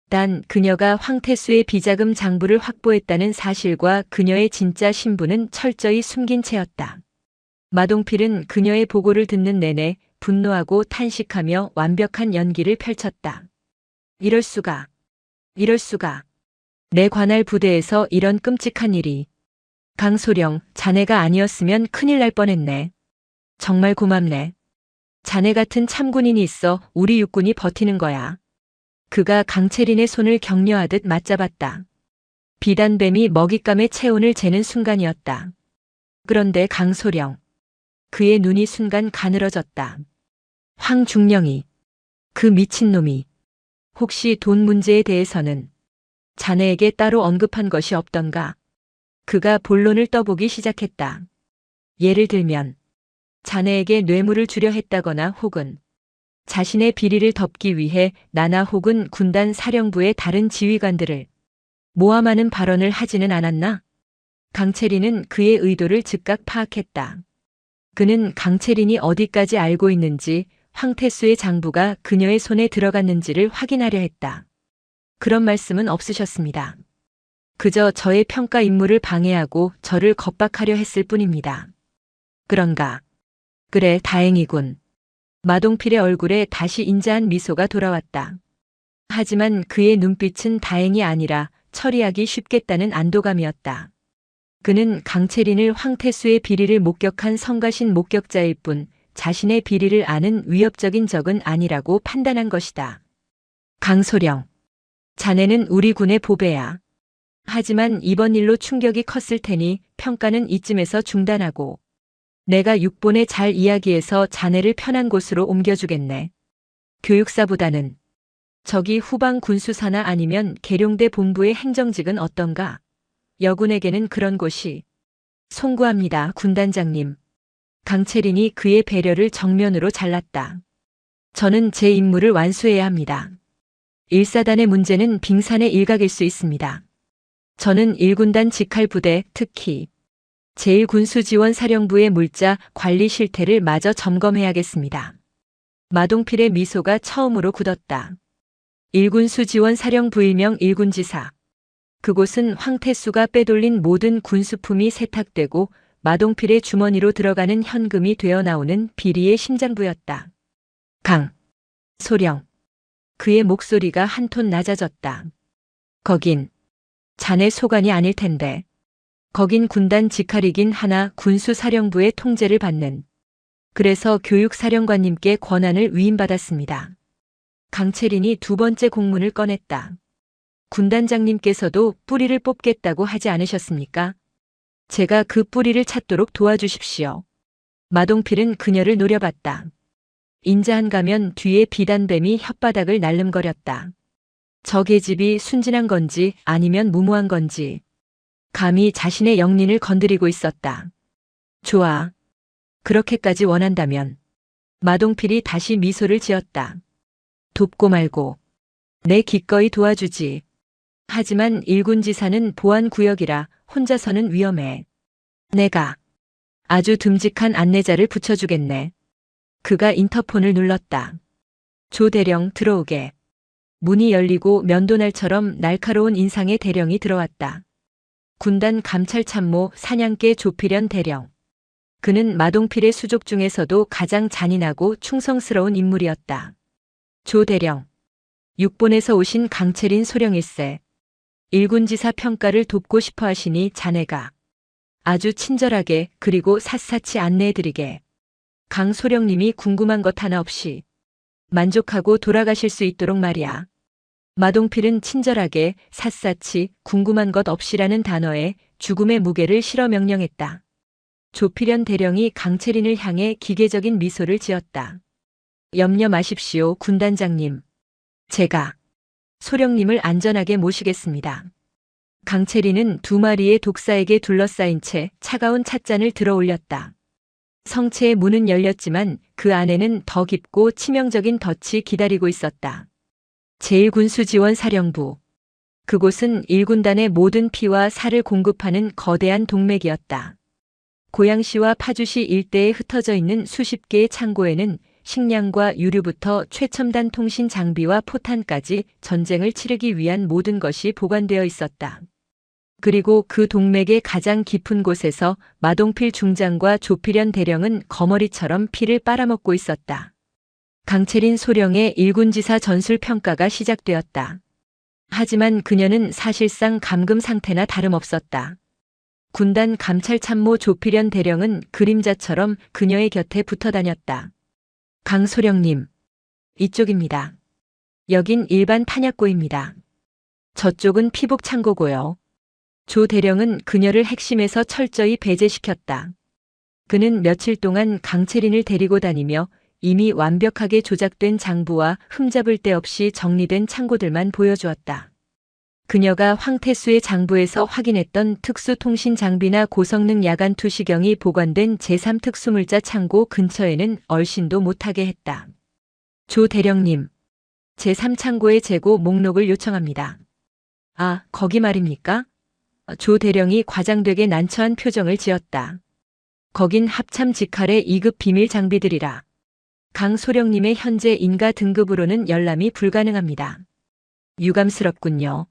단 그녀가 황태수의 비자금 장부를 확보했다는 사실과 그녀의 진짜 신분은 철저히 숨긴 채였다. 마동필은 그녀의 보고를 듣는 내내 분노하고 탄식하며 완벽한 연기를 펼쳤다. 이럴 수가. 이럴 수가. 내 관할 부대에서 이런 끔찍한 일이. 강소령, 자네가 아니었으면 큰일 날 뻔했네. 정말 고맙네. 자네 같은 참군인이 있어 우리 육군이 버티는 거야. 그가 강채린의 손을 격려하듯 맞잡았다. 비단뱀이 먹잇감의 체온을 재는 순간이었다. 그런데 강소령. 그의 눈이 순간 가늘어졌다. 황중령이. 그 미친놈이. 혹시 돈 문제에 대해서는 자네에게 따로 언급한 것이 없던가? 그가 본론을 떠보기 시작했다. 예를 들면 자네에게 뇌물을 주려 했다거나 혹은 자신의 비리를 덮기 위해 나나 혹은 군단 사령부의 다른 지휘관들을 모함하는 발언을 하지는 않았나? 강채린은 그의 의도를 즉각 파악했다. 그는 강채린이 어디까지 알고 있는지, 황태수의 장부가 그녀의 손에 들어갔는지를 확인하려 했다. 그런 말씀은 없으셨습니다. 그저 저의 평가 임무를 방해하고 저를 겁박하려 했을 뿐입니다. 그런가? 그래, 다행이군. 마동필의 얼굴에 다시 인자한 미소가 돌아왔다. 하지만 그의 눈빛은 다행이 아니라 처리하기 쉽겠다는 안도감이었다. 그는 강채린을 황태수의 비리를 목격한 성가신 목격자일 뿐 자신의 비리를 아는 위협적인 적은 아니라고 판단한 것이다. 강소령, 자네는 우리 군의 보배야. 하지만 이번 일로 충격이 컸을 테니 평가는 이쯤에서 중단하고 내가 육본에 잘 이야기해서 자네를 편한 곳으로 옮겨주겠네. 교육사보다는 저기 후방 군수사나 아니면 계룡대 본부의 행정직은 어떤가? 여군에게는 그런 곳이. 송구합니다, 군단장님. 강채린이 그의 배려를 정면으로 잘랐다. 저는 제 임무를 완수해야 합니다. 1사단의 문제는 빙산의 일각일 수 있습니다. 저는 1군단 직할부대, 특히 제1군수지원사령부의 물자 관리 실태를 마저 점검해야겠습니다. 마동필의 미소가 처음으로 굳었다. 1군수지원사령부 일명 1군지사. 그곳은 황태수가 빼돌린 모든 군수품이 세탁되고 마동필의 주머니로 들어가는 현금이 되어 나오는 비리의 심장부였다. 소령. 그의 목소리가 한 톤 낮아졌다. 거긴 자네 소관이 아닐 텐데. 거긴 군단 직할이긴 하나 군수사령부의 통제를 받는. 그래서 교육사령관님께 권한을 위임받았습니다. 강채린이 두 번째 공문을 꺼냈다. 군단장님께서도 뿌리를 뽑겠다고 하지 않으셨습니까? 제가 그 뿌리를 찾도록 도와주십시오. 마동필은 그녀를 노려봤다. 인자한가면 뒤에 비단뱀이 혓바닥을 날름거렸다. 저 계집이 순진한 건지 아니면 무모한 건지 감히 자신의 영린을 건드리고 있었다. 좋아. 그렇게까지 원한다면. 마동필이 다시 미소를 지었다. 돕고 말고. 내 기꺼이 도와주지. 하지만 1군지사는 보안구역이라 혼자서는 위험해. 내가 아주 듬직한 안내자를 붙여주겠네. 그가 인터폰을 눌렀다. 조 대령 들어오게. 문이 열리고 면도날처럼 날카로운 인상의 대령이 들어왔다. 군단 감찰참모 사냥개 조필현 대령. 그는 마동필의 수족 중에서도 가장 잔인하고 충성스러운 인물이었다. 조 대령. 육본에서 오신 강채린 소령일세. 1군지사 평가를 돕고 싶어 하시니 자네가 아주 친절하게 그리고 샅샅이 안내해드리게. 강 소령님이 궁금한 것 하나 없이 만족하고 돌아가실 수 있도록 말이야. 마동필은 친절하게 샅샅이 궁금한 것 없이라는 단어에 죽음의 무게를 실어 명령했다. 조필현 대령이 강채린을 향해 기계적인 미소를 지었다. 염려 마십시오, 군단장님. 제가 소령님을 안전하게 모시겠습니다. 강채린은 두 마리의 독사에게 둘러싸인 채 차가운 찻잔을 들어 올렸다. 성체의 문은 열렸지만 그 안에는 더 깊고 치명적인 덫이 기다리고 있었다. 제1군수지원사령부. 그곳은 1군단의 모든 피와 살을 공급하는 거대한 동맥이었다. 고양시와 파주시 일대에 흩어져 있는 수십 개의 창고에는 식량과 유류부터 최첨단 통신 장비와 포탄까지 전쟁을 치르기 위한 모든 것이 보관되어 있었다. 그리고 그 동맥의 가장 깊은 곳에서 마동필 중장과 조필현 대령은 거머리처럼 피를 빨아먹고 있었다. 강채린 소령의 일군지사 전술평가가 시작되었다. 하지만 그녀는 사실상 감금 상태나 다름없었다. 군단 감찰참모 조필현 대령은 그림자처럼 그녀의 곁에 붙어 다녔다. 강소령님, 이쪽입니다. 여긴 일반 탄약고입니다. 저쪽은 피복 창고고요. 조 대령은 그녀를 핵심에서 철저히 배제시켰다. 그는 며칠 동안 강채린을 데리고 다니며 이미 완벽하게 조작된 장부와 흠잡을 데 없이 정리된 창고들만 보여주었다. 그녀가 황태수의 장부에서 확인했던 특수통신 장비나 고성능 야간 투시경이 보관된 제3특수물자 창고 근처에는 얼씬도 못하게 했다. 조 대령님, 제3창고의 재고 목록을 요청합니다. 아, 거기 말입니까? 조 대령이 과장되게 난처한 표정을 지었다. 거긴 합참 직할의 2급 비밀 장비들이라. 강 소령님의 현재 인가 등급으로는 열람이 불가능합니다. 유감스럽군요.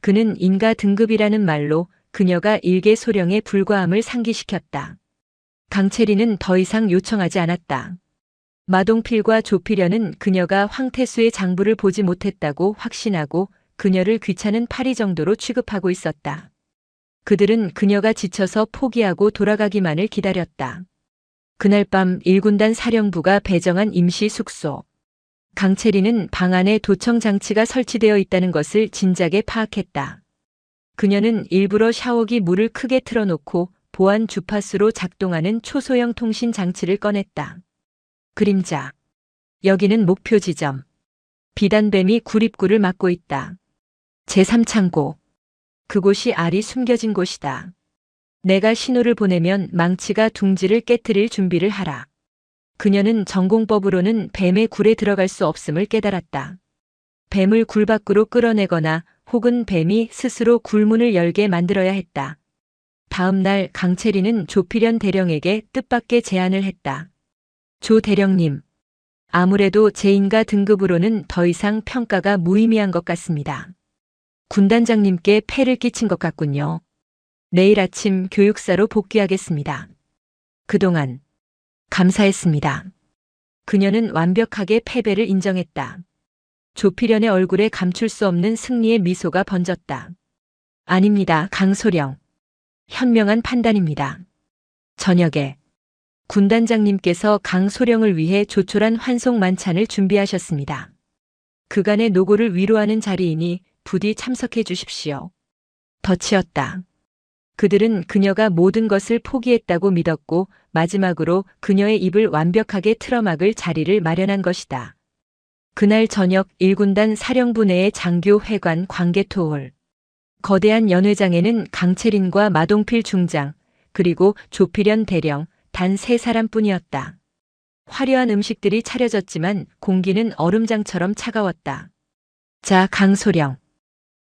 그는 인가 등급이라는 말로 그녀가 일개 소령의 불과함을 상기시켰다. 강채리는 더 이상 요청하지 않았다. 마동필과 조필현은 그녀가 황태수의 장부를 보지 못했다고 확신하고 그녀를 귀찮은 파리 정도로 취급하고 있었다. 그들은 그녀가 지쳐서 포기하고 돌아가기만을 기다렸다. 그날 밤 1군단 사령부가 배정한 임시 숙소. 강채리는 방 안에 도청 장치가 설치되어 있다는 것을 진작에 파악했다. 그녀는 일부러 샤워기 물을 크게 틀어놓고 보안 주파수로 작동하는 초소형 통신 장치를 꺼냈다. 그림자. 여기는 목표 지점. 비단뱀이 구립구를 막고 있다. 제3창고. 그곳이 알이 숨겨진 곳이다. 내가 신호를 보내면 망치가 둥지를 깨트릴 준비를 하라. 그녀는 전공법으로는 뱀의 굴에 들어갈 수 없음을 깨달았다. 뱀을 굴 밖으로 끌어내거나 혹은 뱀이 스스로 굴문을 열게 만들어야 했다. 다음 날 강채리는 조필현 대령에게 뜻밖의 제안을 했다. 조 대령님, 아무래도 제 인가 등급으로는 더 이상 평가가 무의미한 것 같습니다. 군단장님께 폐를 끼친 것 같군요. 내일 아침 교육사로 복귀하겠습니다. 그동안 감사했습니다. 그녀는 완벽하게 패배를 인정했다. 조필현의 얼굴에 감출 수 없는 승리의 미소가 번졌다. 아닙니다, 강소령. 현명한 판단입니다. 저녁에 군단장님께서 강소령을 위해 조촐한 환송 만찬을 준비하셨습니다. 그간의 노고를 위로하는 자리이니 부디 참석해 주십시오. 덧치었다. 그들은 그녀가 모든 것을 포기했다고 믿었고 마지막으로 그녀의 입을 완벽하게 틀어막을 자리를 마련한 것이다. 그날 저녁 1군단 사령부 내의 장교 회관 광개토홀. 거대한 연회장에는 강채린과 마동필 중장, 그리고 조필현 대령, 단 3사람뿐이었다. 화려한 음식들이 차려졌지만 공기는 얼음장처럼 차가웠다. 자, 강소령.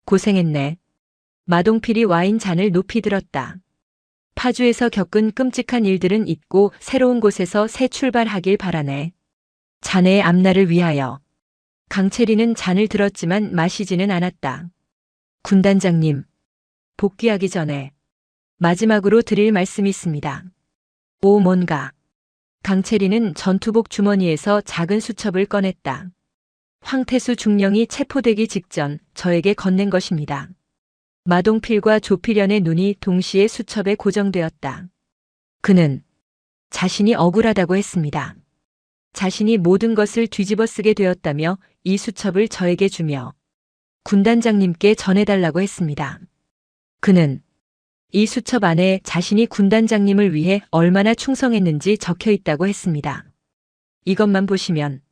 고생했네. 마동필이 와인 잔을 높이 들었다. 파주에서 겪은 끔찍한 일들은 잊고 새로운 곳에서 새 출발하길 바라네. 자네의 앞날을 위하여. 강채리는 잔을 들었지만 마시지는 않았다. 군단장님, 복귀하기 전에 마지막으로 드릴 말씀이 있습니다. 오, 뭔가. 강채리는 전투복 주머니에서 작은 수첩을 꺼냈다. 황태수 중령이 체포되기 직전 저에게 건넨 것입니다. 마동필과 조필현의 눈이 동시에 수첩에 고정되었다. 그는 자신이 억울하다고 했습니다. 자신이 모든 것을 뒤집어 쓰게 되었다며 이 수첩을 저에게 주며 군단장님께 전해달라고 했습니다. 그는 이 수첩 안에 자신이 군단장님을 위해 얼마나 충성했는지 적혀 있다고 했습니다. 이것만 보시면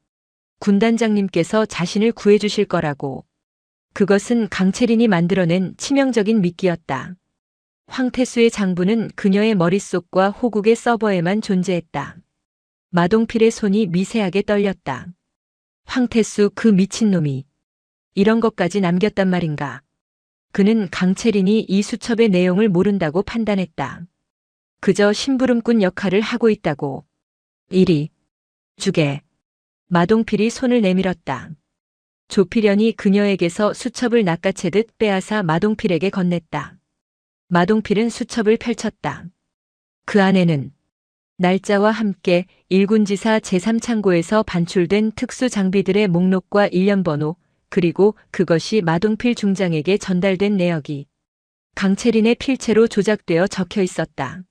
군단장님께서 자신을 구해주실 거라고. 그것은 강채린이 만들어낸 치명적인 미끼였다. 황태수의 장부는 그녀의 머릿속과 호국의 서버에만 존재했다. 마동필의 손이 미세하게 떨렸다. 황태수, 그 미친놈이 이런 것까지 남겼단 말인가. 그는 강채린이 이 수첩의 내용을 모른다고 판단했다. 그저 심부름꾼 역할을 하고 있다고. 이리 주게. 마동필이 손을 내밀었다. 조필연이 그녀에게서 수첩을 낚아채듯 빼앗아 마동필에게 건넸다. 마동필은 수첩을 펼쳤다. 그 안에는 날짜와 함께 일군지사 제3창고에서 반출된 특수 장비들의 목록과 일련번호, 그리고 그것이 마동필 중장에게 전달된 내역이 강채린의 필체로 조작되어 적혀 있었다.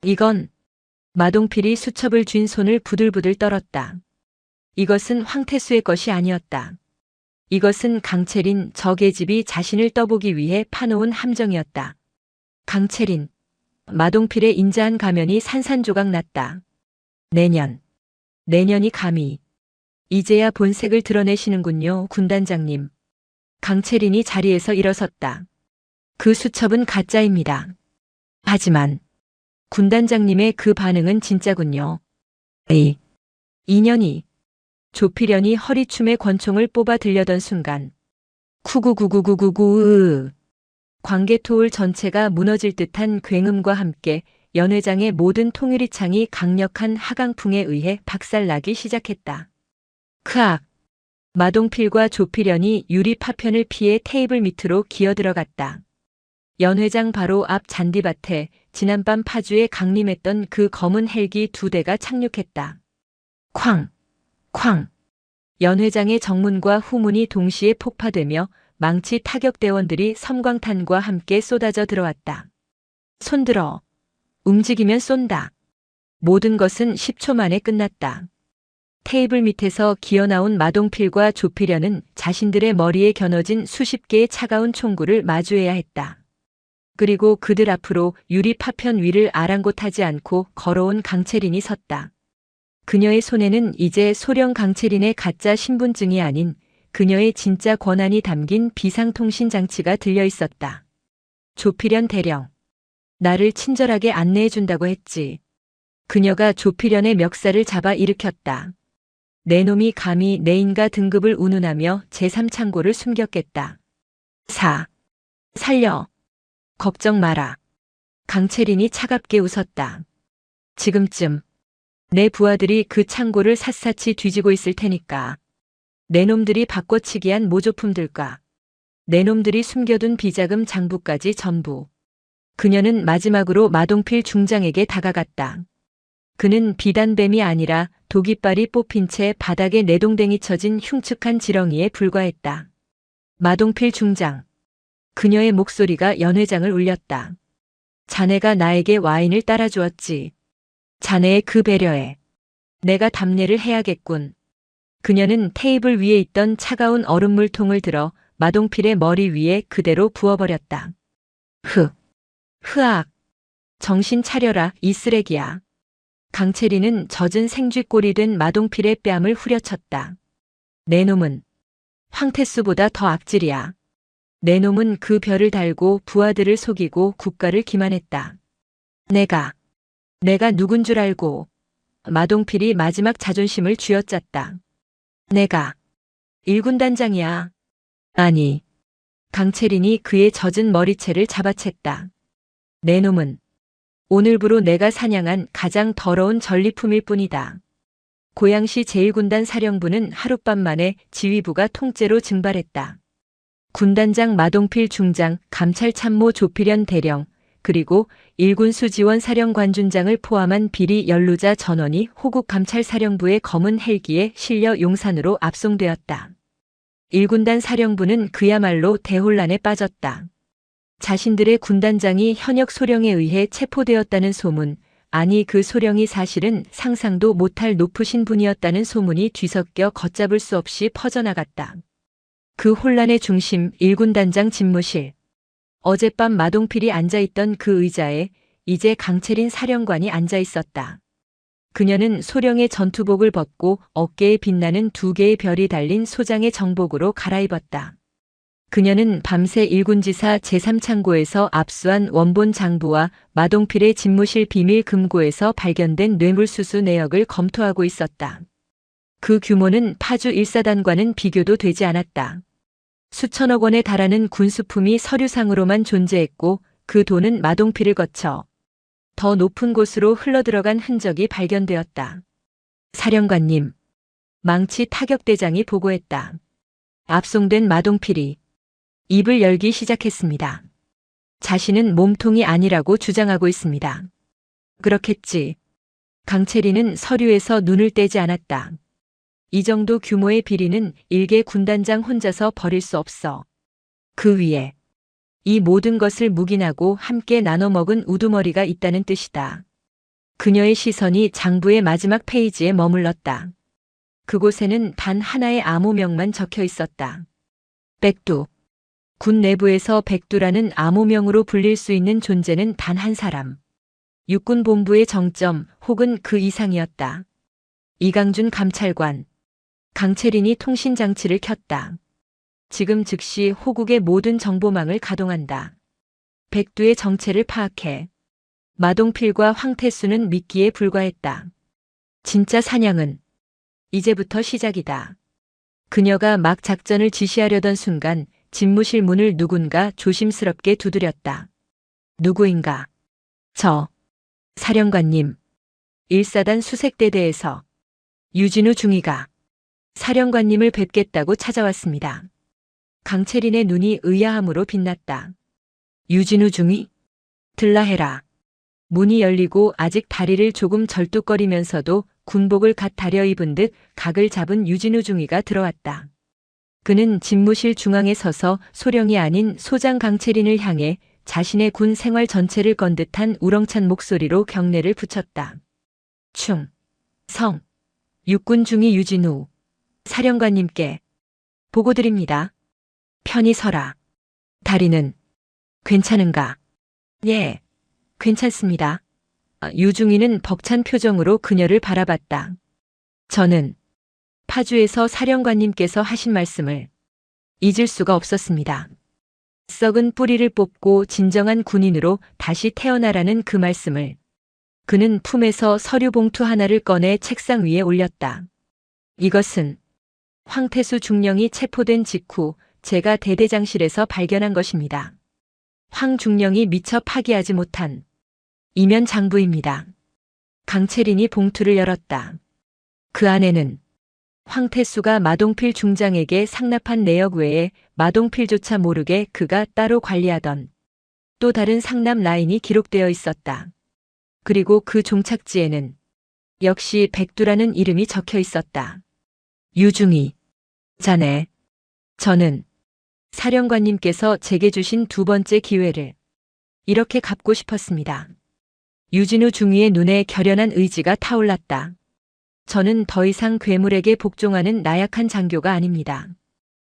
이건 마동필이 수첩을 쥔 손을 부들부들 떨었다. 이것은 황태수의 것이 아니었다. 이것은 강채린 저 계집이 자신을 떠보기 위해 파놓은 함정이었다. 강채린. 마동필의 인자한 가면이 산산조각 났다. 내년이 감히. 이제야 본색을 드러내시는군요, 군단장님. 강채린이 자리에서 일어섰다. 그 수첩은 가짜입니다. 하지만 군단장님의 그 반응은 진짜군요. 2년이. 조필연이 허리춤에 권총을 뽑아 들려던 순간 쿠구구구구구구 광개토울 전체가 무너질 듯한 굉음과 함께 연회장의 모든 통유리창이 강력한 하강풍에 의해 박살나기 시작했다. 크악! 마동필과 조필연이 유리 파편을 피해 테이블 밑으로 기어들어갔다. 연회장 바로 앞 잔디밭에 지난밤 파주에 강림했던 그 검은 헬기 2대가 착륙했다. 쾅! 쾅! 연회장의 정문과 후문이 동시에 폭파되며 망치 타격대원들이 섬광탄과 함께 쏟아져 들어왔다. 손들어. 움직이면 쏜다. 모든 것은 10초 만에 끝났다. 테이블 밑에서 기어나온 마동필과 조필연은 자신들의 머리에 겨눠진 수십 개의 차가운 총구를 마주해야 했다. 그리고 그들 앞으로 유리 파편 위를 아랑곳하지 않고 걸어온 강채린이 섰다. 그녀의 손에는 이제 소령 강채린의 가짜 신분증이 아닌 그녀의 진짜 권한이 담긴 비상통신 장치가 들려 있었다. 조필연 대령. 나를 친절하게 안내해준다고 했지. 그녀가 조필연의 멱살을 잡아 일으켰다. 내 놈이 감히 내 인가 등급을 운운하며 제3창고를 숨겼겠다. 살려. 걱정 마라. 강채린이 차갑게 웃었다. 지금쯤 내 부하들이 그 창고를 샅샅이 뒤지고 있을 테니까. 내 놈들이 바꿔치기한 모조품들과 내 놈들이 숨겨둔 비자금 장부까지 전부. 그녀는 마지막으로 마동필 중장에게 다가갔다. 그는 비단뱀이 아니라 도깃발이 뽑힌 채 바닥에 내동댕이 쳐진 흉측한 지렁이에 불과했다. 마동필 중장. 그녀의 목소리가 연회장을 울렸다. 자네가 나에게 와인을 따라주었지. 자네의 그 배려에 내가 답례를 해야겠군. 그녀는 테이블 위에 있던 차가운 얼음물통을 들어 마동필의 머리 위에 그대로 부어버렸다. 흐악. 정신 차려라, 이 쓰레기야. 강채린은 젖은 생쥐꼴이 된 마동필의 뺨을 후려쳤다. 내 놈은 황태수보다 더 악질이야. 내 놈은 그 별을 달고 부하들을 속이고 국가를 기만했다. 내가 누군 줄 알고. 마동필이 마지막 자존심을 쥐어짰다. 내가 일군단장이야. 아니. 강채린이 그의 젖은 머리채를 잡아챘다. 내 놈은 오늘부로 내가 사냥한 가장 더러운 전리품일 뿐이다. 고양시 제1군단 사령부는 하룻밤 만에 지휘부가 통째로 증발했다. 군단장 마동필 중장, 감찰참모 조필연 대령, 그리고 일군수 지원 사령관준장을 포함한 비리 연루자 전원이 호국 감찰사령부의 검은 헬기에 실려 용산으로 압송되었다. 1군단 사령부는 그야말로 대혼란에 빠졌다. 자신들의 군단장이 현역 소령에 의해 체포되었다는 소문, 아니 그 소령이 사실은 상상도 못할 높으신 분이었다는 소문이 뒤섞여 걷잡을 수 없이 퍼져나갔다. 그 혼란의 중심 1군단장 집무실. 어젯밤 마동필이 앉아있던 그 의자에 이제 강채린 사령관이 앉아있었다. 그녀는 소령의 전투복을 벗고 어깨에 빛나는 2개의 별이 달린 소장의 정복으로 갈아입었다. 그녀는 밤새 일군지사 제3창고에서 압수한 원본 장부와 마동필의 집무실 비밀 금고에서 발견된 뇌물수수 내역을 검토하고 있었다. 그 규모는 파주 1사단과는 비교도 되지 않았다. 수천억 원에 달하는 군수품이 서류상으로만 존재했고 그 돈은 마동필을 거쳐 더 높은 곳으로 흘러들어간 흔적이 발견되었다. 사령관님, 망치 타격대장이 보고했다. 압송된 마동필이 입을 열기 시작했습니다. 자신은 몸통이 아니라고 주장하고 있습니다. 그렇겠지. 강채리는 서류에서 눈을 떼지 않았다. 이 정도 규모의 비리는 일개 군단장 혼자서 벌일 수 없어. 그 위에 이 모든 것을 묵인하고 함께 나눠 먹은 우두머리가 있다는 뜻이다. 그녀의 시선이 장부의 마지막 페이지에 머물렀다. 그곳에는 단 하나의 암호명만 적혀 있었다. 백두. 군 내부에서 백두라는 암호명으로 불릴 수 있는 존재는 단 한 사람. 육군본부의 정점 혹은 그 이상이었다. 이강준 감찰관. 강채린이 통신장치를 켰다. 지금 즉시 호국의 모든 정보망을 가동한다. 백두의 정체를 파악해. 마동필과 황태수는 믿기에 불과했다. 진짜 사냥은 이제부터 시작이다. 그녀가 막 작전을 지시하려던 순간 집무실 문을 누군가 조심스럽게 두드렸다. 누구인가? 저. 사령관님. 1사단 수색대대에서 유진우 중위가 사령관님을 뵙겠다고 찾아왔습니다. 강채린의 눈이 의아함으로 빛났다. 유진우 중위? 들라 해라. 문이 열리고 아직 다리를 조금 절뚝거리면서도 군복을 갓 다려 입은 듯 각을 잡은 유진우 중위가 들어왔다. 그는 집무실 중앙에 서서 소령이 아닌 소장 강채린을 향해 자신의 군 생활 전체를 건 듯한 우렁찬 목소리로 경례를 붙였다. 충, 성, 육군 중위 유진우, 사령관님께 보고드립니다. 편히 서라. 다리는 괜찮은가? 예, 괜찮습니다. 유중이는 벅찬 표정으로 그녀를 바라봤다. 저는 파주에서 사령관님께서 하신 말씀을 잊을 수가 없었습니다. 썩은 뿌리를 뽑고 진정한 군인으로 다시 태어나라는 그 말씀을. 그는 품에서 서류 봉투 하나를 꺼내 책상 위에 올렸다. 이것은 황태수 중령이 체포된 직후 제가 대대장실에서 발견한 것입니다. 황 중령이 미처 파기하지 못한 이면 장부입니다. 강채린이 봉투를 열었다. 그 안에는 황태수가 마동필 중장에게 상납한 내역 외에 마동필조차 모르게 그가 따로 관리하던 또 다른 상납 라인이 기록되어 있었다. 그리고 그 종착지에는 역시 백두라는 이름이 적혀 있었다. 유중이. 자네. 저는 사령관님께서 제게 주신 두 번째 기회를 이렇게 갚고 싶었습니다. 유진우 중위의 눈에 결연한 의지가 타올랐다. 저는 더 이상 괴물에게 복종하는 나약한 장교가 아닙니다.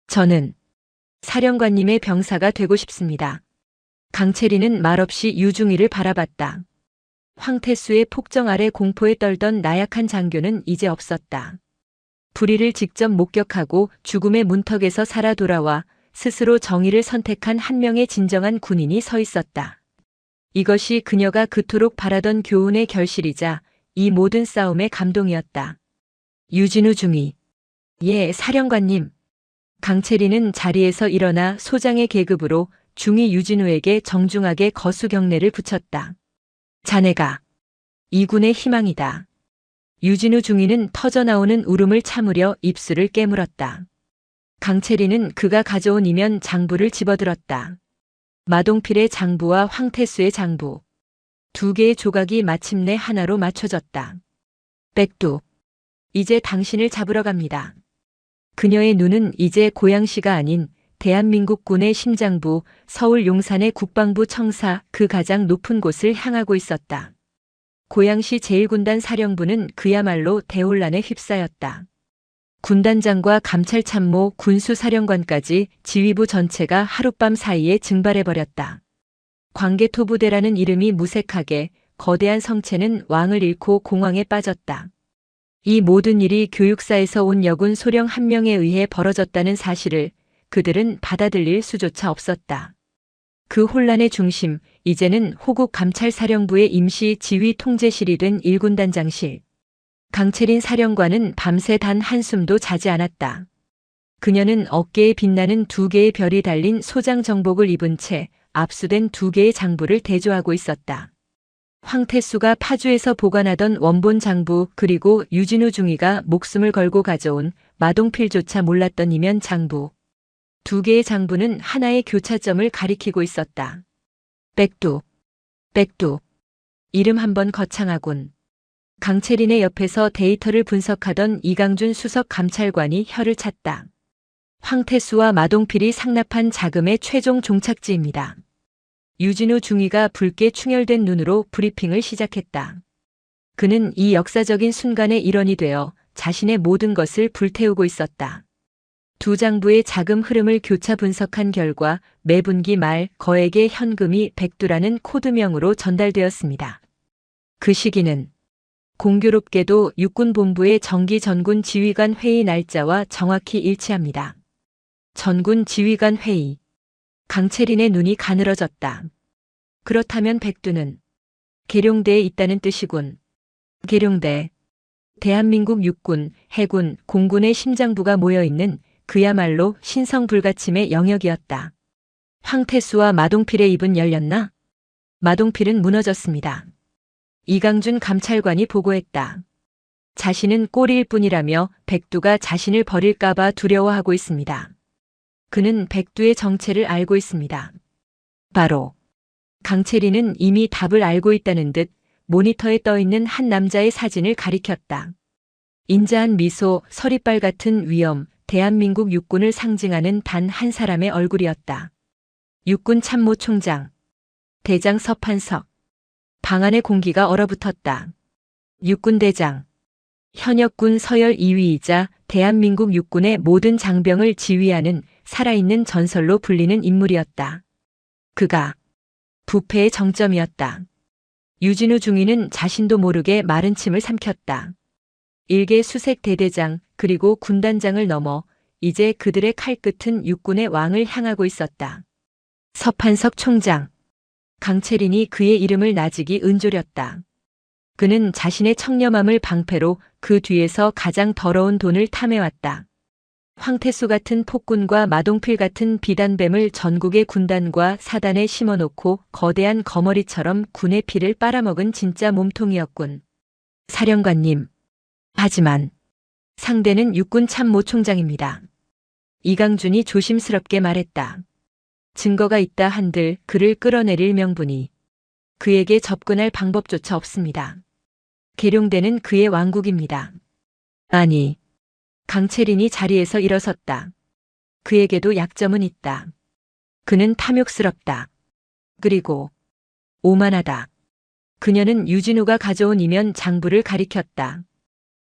저는 사령관님의 병사가 되고 싶습니다. 강채리는 말없이 유중위를 바라봤다. 황태수의 폭정 아래 공포에 떨던 나약한 장교는 이제 없었다. 불의를 직접 목격하고 죽음의 문턱에서 살아 돌아와 스스로 정의를 선택한 한 명의 진정한 군인이 서 있었다. 이것이 그녀가 그토록 바라던 교훈의 결실이자 이 모든 싸움의 감동이었다. 유진우 중위. 예, 사령관님. 강채리는 자리에서 일어나 소장의 계급으로 중위 유진우에게 정중하게 거수 경례를 붙였다. 자네가 이 군의 희망이다. 유진우 중위는 터져나오는 울음을 참으려 입술을 깨물었다. 강채리는 그가 가져온 이면 장부를 집어들었다. 마동필의 장부와 황태수의 장부. 두 개의 조각이 마침내 하나로 맞춰졌다. 백두. 이제 당신을 잡으러 갑니다. 그녀의 눈은 이제 고양시가 아닌 대한민국군의 심장부 서울 용산의 국방부 청사 그 가장 높은 곳을 향하고 있었다. 고양시 제1군단 사령부는 그야말로 대혼란에 휩싸였다. 군단장과 감찰참모 군수사령관까지 지휘부 전체가 하룻밤 사이에 증발해버렸다. 광개토부대라는 이름이 무색하게 거대한 성체는 왕을 잃고 공황에 빠졌다. 이 모든 일이 교육사에서 온 여군 소령 한 명에 의해 벌어졌다는 사실을 그들은 받아들일 수조차 없었다. 그 혼란의 중심, 이제는 호국 감찰사령부의 임시 지휘 통제실이 된 1군단장실. 강채린 사령관은 밤새 단 한숨도 자지 않았다. 그녀는 어깨에 빛나는 두 개의 별이 달린 소장 정복을 입은 채 압수된 두 개의 장부를 대조하고 있었다. 황태수가 파주에서 보관하던 원본 장부 그리고 유진우 중위가 목숨을 걸고 가져온 마동필조차 몰랐던 이면 장부. 두 개의 장부는 하나의 교차점을 가리키고 있었다. 백두. 백두. 이름 한번 거창하군. 강채린의 옆에서 데이터를 분석하던 이강준 수석 감찰관이 혀를 찼다. 황태수와 마동필이 상납한 자금의 최종 종착지입니다. 유진우 중위가 붉게 충혈된 눈으로 브리핑을 시작했다. 그는 이 역사적인 순간의 일원이 되어 자신의 모든 것을 불태우고 있었다. 두 장부의 자금 흐름을 교차 분석한 결과 매분기 말 거액의 현금이 백두라는 코드명으로 전달되었습니다. 그 시기는 공교롭게도 육군본부의 정기 전군 지휘관 회의 날짜와 정확히 일치합니다. 전군 지휘관 회의. 강채린의 눈이 가늘어졌다. 그렇다면 백두는 계룡대에 있다는 뜻이군. 계룡대. 대한민국 육군, 해군, 공군의 심장부가 모여있는 그야말로 신성불가침의 영역이었다. 황태수와 마동필의 입은 열렸나? 마동필은 무너졌습니다. 이강준 감찰관이 보고했다. 자신은 꼬리일 뿐이라며 백두가 자신을 버릴까봐 두려워하고 있습니다. 그는 백두의 정체를 알고 있습니다. 바로 강채린은 이미 답을 알고 있다는 듯 모니터에 떠있는 한 남자의 사진을 가리켰다. 인자한 미소, 서리빨 같은 위엄, 대한민국 육군을 상징하는 단 한 사람의 얼굴이었다. 육군 참모총장. 대장 서판석. 방 안의 공기가 얼어붙었다. 육군대장. 현역군 서열 2위이자 대한민국 육군의 모든 장병을 지휘하는 살아있는 전설로 불리는 인물이었다. 그가 부패의 정점이었다. 유진우 중위는 자신도 모르게 마른 침을 삼켰다. 일개 수색 대대장 그리고 군단장을 넘어 이제 그들의 칼끝은 육군의 왕을 향하고 있었다. 서판석 총장. 강채린이 그의 이름을 나직이 은조렸다. 그는 자신의 청렴함을 방패로 그 뒤에서 가장 더러운 돈을 탐해왔다. 황태수 같은 폭군과 마동필 같은 비단뱀을 전국의 군단과 사단에 심어놓고 거대한 거머리처럼 군의 피를 빨아먹은 진짜 몸통이었군. 사령관님. 하지만 상대는 육군 참모총장입니다. 이강준이 조심스럽게 말했다. 증거가 있다 한들 그를 끌어내릴 명분이. 그에게 접근할 방법조차 없습니다. 계룡대는 그의 왕국입니다. 아니. 강채린이 자리에서 일어섰다. 그에게도 약점은 있다. 그는 탐욕스럽다. 그리고 오만하다. 그녀는 유진우가 가져온 이면 장부를 가리켰다.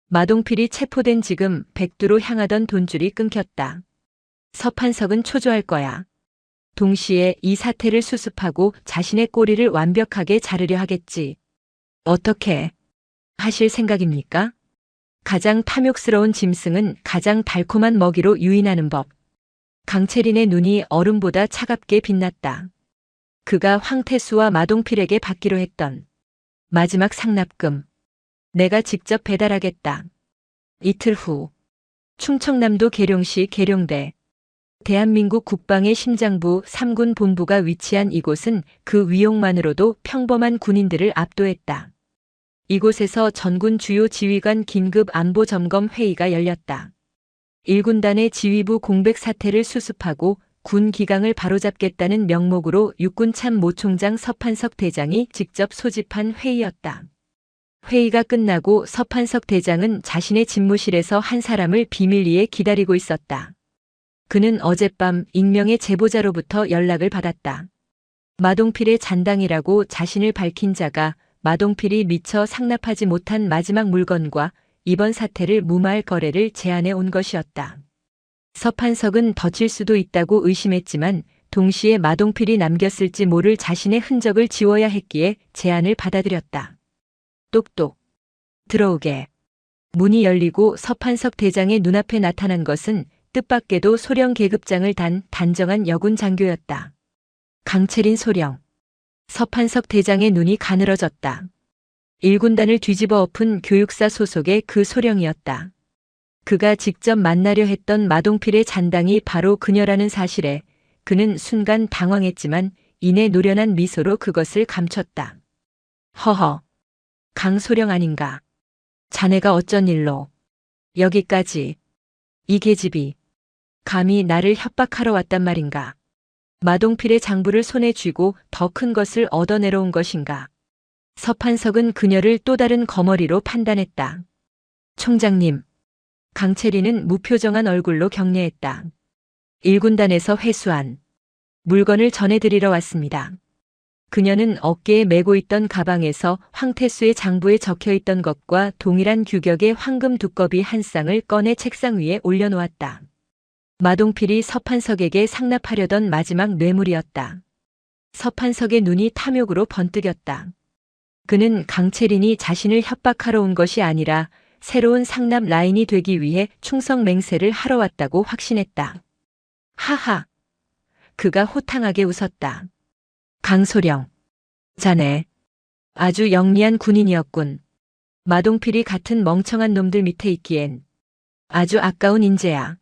마동필이 체포된 지금 백두로 향하던 돈줄이 끊겼다. 서판석은 초조할 거야. 동시에 이 사태를 수습하고 자신의 꼬리를 완벽하게 자르려 하겠지. 어떻게 하실 생각입니까? 가장 탐욕스러운 짐승은 가장 달콤한 먹이로 유인하는 법. 강채린의 눈이 얼음보다 차갑게 빛났다. 그가 황태수와 마동필에게 받기로 했던 마지막 상납금. 내가 직접 배달하겠다. 이틀 후 충청남도 계룡시 계룡대. 대한민국 국방의 심장부 3군 본부가 위치한 이곳은 그 위용만으로도 평범한 군인들을 압도했다. 이곳에서 전군 주요 지휘관 긴급 안보 점검 회의가 열렸다. 1군단의 지휘부 공백 사태를 수습하고 군 기강을 바로잡겠다는 명목으로 육군 참모총장 서판석 대장이 직접 소집한 회의였다. 회의가 끝나고 서판석 대장은 자신의 집무실에서 한 사람을 비밀리에 기다리고 있었다. 그는 어젯밤 익명의 제보자로부터 연락을 받았다. 마동필의 잔당이라고 자신을 밝힌 자가 마동필이 미처 상납하지 못한 마지막 물건과 이번 사태를 무마할 거래를 제안해 온 것이었다. 서판석은 덧칠 수도 있다고 의심했지만 동시에 마동필이 남겼을지 모를 자신의 흔적을 지워야 했기에 제안을 받아들였다. 똑똑. 들어오게. 문이 열리고 서판석 대장의 눈앞에 나타난 것은 뜻밖에도 소령 계급장을 단 단정한 여군 장교였다. 강채린 소령. 서판석 대장의 눈이 가늘어졌다. 1군단을 뒤집어 엎은 교육사 소속의 그 소령이었다. 그가 직접 만나려 했던 마동필의 잔당이 바로 그녀라는 사실에 그는 순간 당황했지만 이내 노련한 미소로 그것을 감췄다. 허허, 강소령 아닌가. 자네가 어쩐 일로 여기까지 이 계집이 감히 나를 협박하러 왔단 말인가. 마동필의 장부를 손에 쥐고 더 큰 것을 얻어내러 온 것인가. 서판석은 그녀를 또 다른 거머리로 판단했다. 총장님. 강채리는 무표정한 얼굴로 격려했다. 1군단에서 회수한 물건을 전해드리러 왔습니다. 그녀는 어깨에 메고 있던 가방에서 황태수의 장부에 적혀있던 것과 동일한 규격의 황금 두꺼비 한 쌍을 꺼내 책상 위에 올려놓았다. 마동필이 서판석에게 상납하려던 마지막 뇌물이었다. 서판석의 눈이 탐욕으로 번뜩였다. 그는 강채린이 자신을 협박하러 온 것이 아니라 새로운 상납 라인이 되기 위해 충성 맹세를 하러 왔다고 확신했다. 하하. 그가 호탕하게 웃었다. 강소령. 자네. 아주 영리한 군인이었군. 마동필이 같은 멍청한 놈들 밑에 있기엔 아주 아까운 인재야.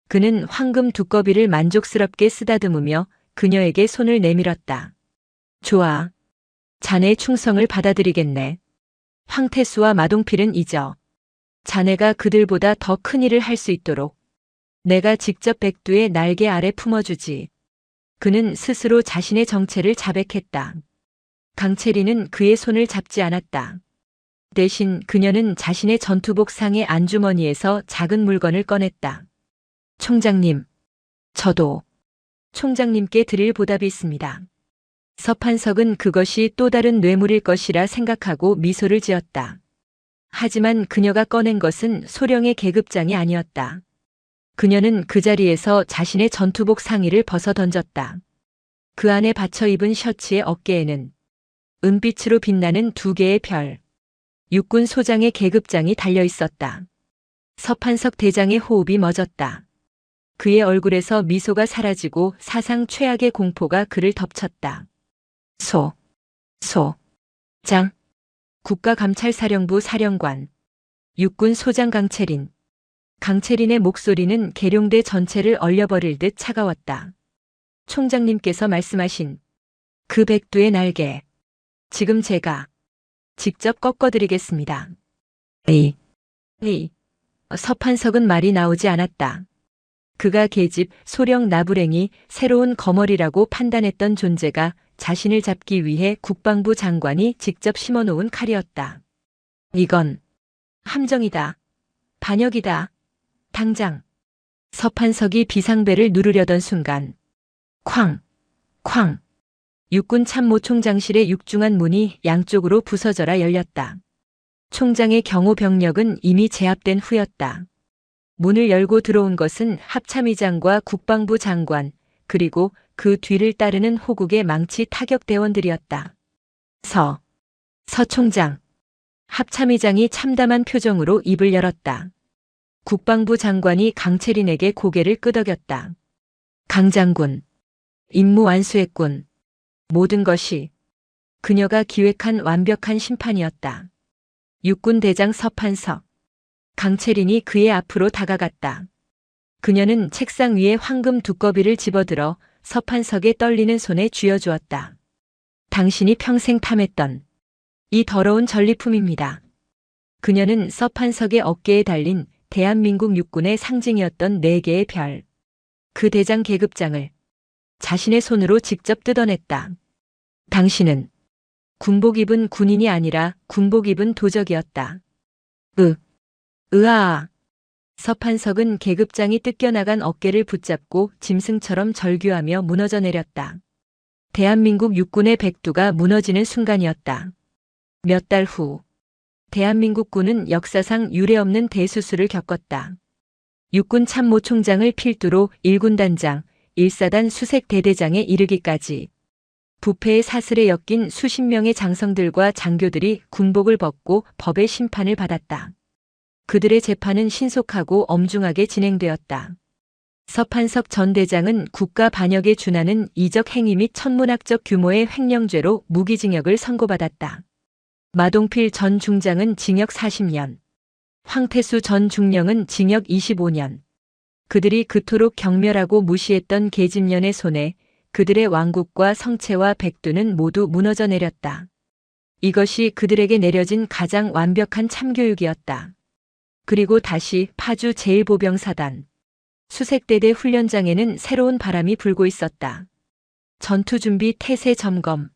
그는 황금 두꺼비를 만족스럽게 쓰다듬으며 그녀에게 손을 내밀었다. 좋아. 자네의 충성을 받아들이겠네. 황태수와 마동필은 잊어. 자네가 그들보다 더 큰 일을 할 수 있도록 내가 직접 백두의 날개 아래 품어주지. 그는 스스로 자신의 정체를 자백했다. 강채리는 그의 손을 잡지 않았다. 대신 그녀는 자신의 전투복 상의 안주머니에서 작은 물건을 꺼냈다. 총장님, 저도 총장님께 드릴 보답이 있습니다. 서판석은 그것이 또 다른 뇌물일 것이라 생각하고 미소를 지었다. 하지만 그녀가 꺼낸 것은 소령의 계급장이 아니었다. 그녀는 그 자리에서 자신의 전투복 상의를 벗어 던졌다. 그 안에 받쳐 입은 셔츠의 어깨에는 은빛으로 빛나는 2개의 별, 육군 소장의 계급장이 달려 있었다. 서판석 대장의 호흡이 멎었다. 그의 얼굴에서 미소가 사라지고 사상 최악의 공포가 그를 덮쳤다. 장, 국가감찰사령부 사령관, 육군 소장 강채린. 강채린의 목소리는 계룡대 전체를 얼려버릴 듯 차가웠다. 총장님께서 말씀하신 그 백두의 날개, 지금 제가 직접 꺾어드리겠습니다. 에이. 서판석은 말이 나오지 않았다. 그가 계집 소령 나부랭이 새로운 거머리라고 판단했던 존재가 자신을 잡기 위해 국방부 장관이 직접 심어놓은 칼이었다. 이건 함정이다. 반역이다. 당장. 서판석이 비상벨을 누르려던 순간 쾅! 육군 참모총장실의 육중한 문이 양쪽으로 부서져라 열렸다. 총장의 경호 병력은 이미 제압된 후였다. 문을 열고 들어온 것은 합참의장과 국방부 장관, 그리고 그 뒤를 따르는 호국의 망치 타격대원들이었다. 서 총장. 합참의장이 참담한 표정으로 입을 열었다. 국방부 장관이 강채린에게 고개를 끄덕였다. 강 장군. 임무 완수했군. 모든 것이 그녀가 기획한 완벽한 심판이었다. 육군 대장 서판석. 강채린이 그의 앞으로 다가갔다. 그녀는 책상 위에 황금 두꺼비를 집어들어 서판석의 떨리는 손에 쥐어주었다. 당신이 평생 탐했던 이 더러운 전리품입니다. 그녀는 서판석의 어깨에 달린 대한민국 육군의 상징이었던 4개의 별, 그 대장 계급장을 자신의 손으로 직접 뜯어냈다. 당신은 군복 입은 군인이 아니라 군복 입은 도적이었다. 으아. 서판석은 계급장이 뜯겨나간 어깨를 붙잡고 짐승처럼 절규하며 무너져 내렸다. 대한민국 육군의 백두가 무너지는 순간이었다. 몇 달 후, 대한민국군은 역사상 유례없는 대수술을 겪었다. 육군 참모총장을 필두로 1군단장, 1사단 수색대대장에 이르기까지 부패의 사슬에 엮인 수십 명의 장성들과 장교들이 군복을 벗고 법의 심판을 받았다. 그들의 재판은 신속하고 엄중하게 진행되었다. 서판석 전 대장은 국가 반역에 준하는 이적 행위 및 천문학적 규모의 횡령죄로 무기징역을 선고받았다. 마동필 전 중장은 징역 40년, 황태수 전 중령은 징역 25년. 그들이 그토록 경멸하고 무시했던 계집년의 손에 그들의 왕국과 성체와 백두는 모두 무너져 내렸다. 이것이 그들에게 내려진 가장 완벽한 참교육이었다. 그리고 다시 파주 제1보병사단 수색대대 훈련장에는 새로운 바람이 불고 있었다. 전투준비 태세 점검,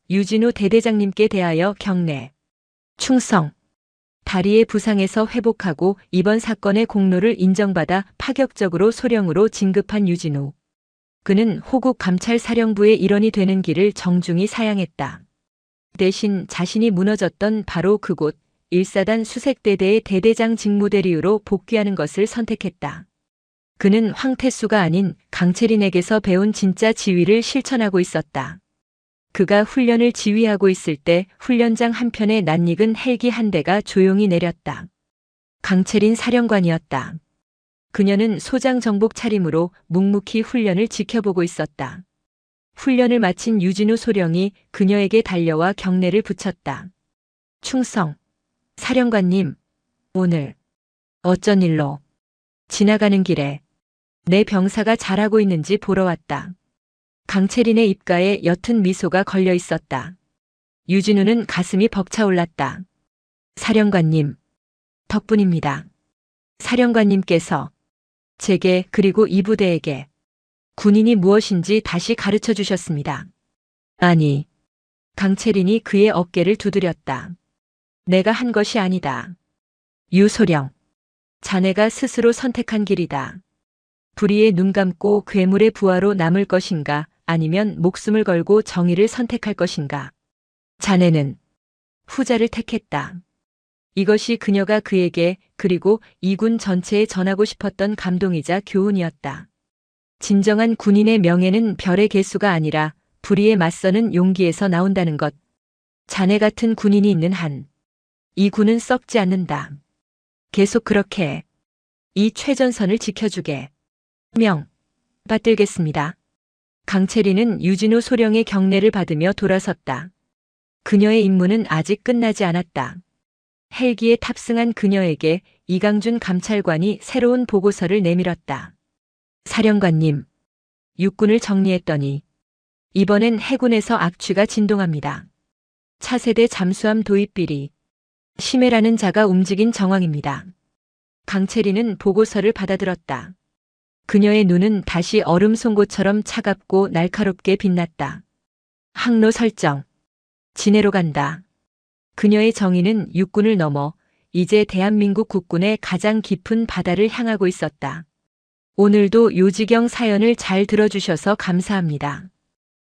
유진우 대대장님께 대하여 경례, 충성, 다리의 부상에서 회복하고 이번 사건의 공로를 인정받아 파격적으로 소령으로 진급한 유진우. 그는 호국 감찰사령부의 일원이 되는 길을 정중히 사양했다. 대신 자신이 무너졌던 바로 그곳 1사단 수색대대의 대대장 직무대리유로 복귀하는 것을 선택했다. 그는 황태수가 아닌 강채린에게서 배운 진짜 지휘를 실천하고 있었다. 그가 훈련을 지휘하고 있을 때 훈련장 한편에 낯익은 헬기 한 대가 조용히 내렸다. 강채린 사령관이었다. 그녀는 소장 정복 차림으로 묵묵히 훈련을 지켜보고 있었다. 훈련을 마친 유진우 소령이 그녀에게 달려와 경례를 붙였다. 충성. 사령관님, 오늘 어쩐 일로? 지나가는 길에 내 병사가 잘하고 있는지 보러 왔다. 강채린의 입가에 옅은 미소가 걸려 있었다. 유진우는 가슴이 벅차올랐다. 사령관님, 덕분입니다. 사령관님께서 제게 그리고 이 부대에게 군인이 무엇인지 다시 가르쳐 주셨습니다. 아니, 강채린이 그의 어깨를 두드렸다. 내가 한 것이 아니다. 유소령, 자네가 스스로 선택한 길이다. 불의에 눈 감고 괴물의 부하로 남을 것인가 아니면 목숨을 걸고 정의를 선택할 것인가. 자네는 후자를 택했다. 이것이 그녀가 그에게 그리고 이 군 전체에 전하고 싶었던 감동이자 교훈이었다. 진정한 군인의 명예는 별의 개수가 아니라 불의에 맞서는 용기에서 나온다는 것. 자네 같은 군인이 있는 한 이 군은 썩지 않는다. 계속 그렇게 해. 이 최전선을 지켜주게. 명 받들겠습니다. 강채린은 유진우 소령의 경례를 받으며 돌아섰다. 그녀의 임무는 아직 끝나지 않았다. 헬기에 탑승한 그녀에게 이강준 감찰관이 새로운 보고서를 내밀었다. 사령관님, 육군을 정리했더니 이번엔 해군에서 악취가 진동합니다. 차세대 잠수함 도입 비리 심해라는 자가 움직인 정황입니다. 강채린은 보고서를 받아들었다. 그녀의 눈은 다시 얼음 송곳처럼 차갑고 날카롭게 빛났다. 항로 설정. 진해로 간다. 그녀의 정의는 육군을 넘어 이제 대한민국 국군의 가장 깊은 바다를 향하고 있었다. 오늘도 요지경 사연을 잘 들어주셔서 감사합니다.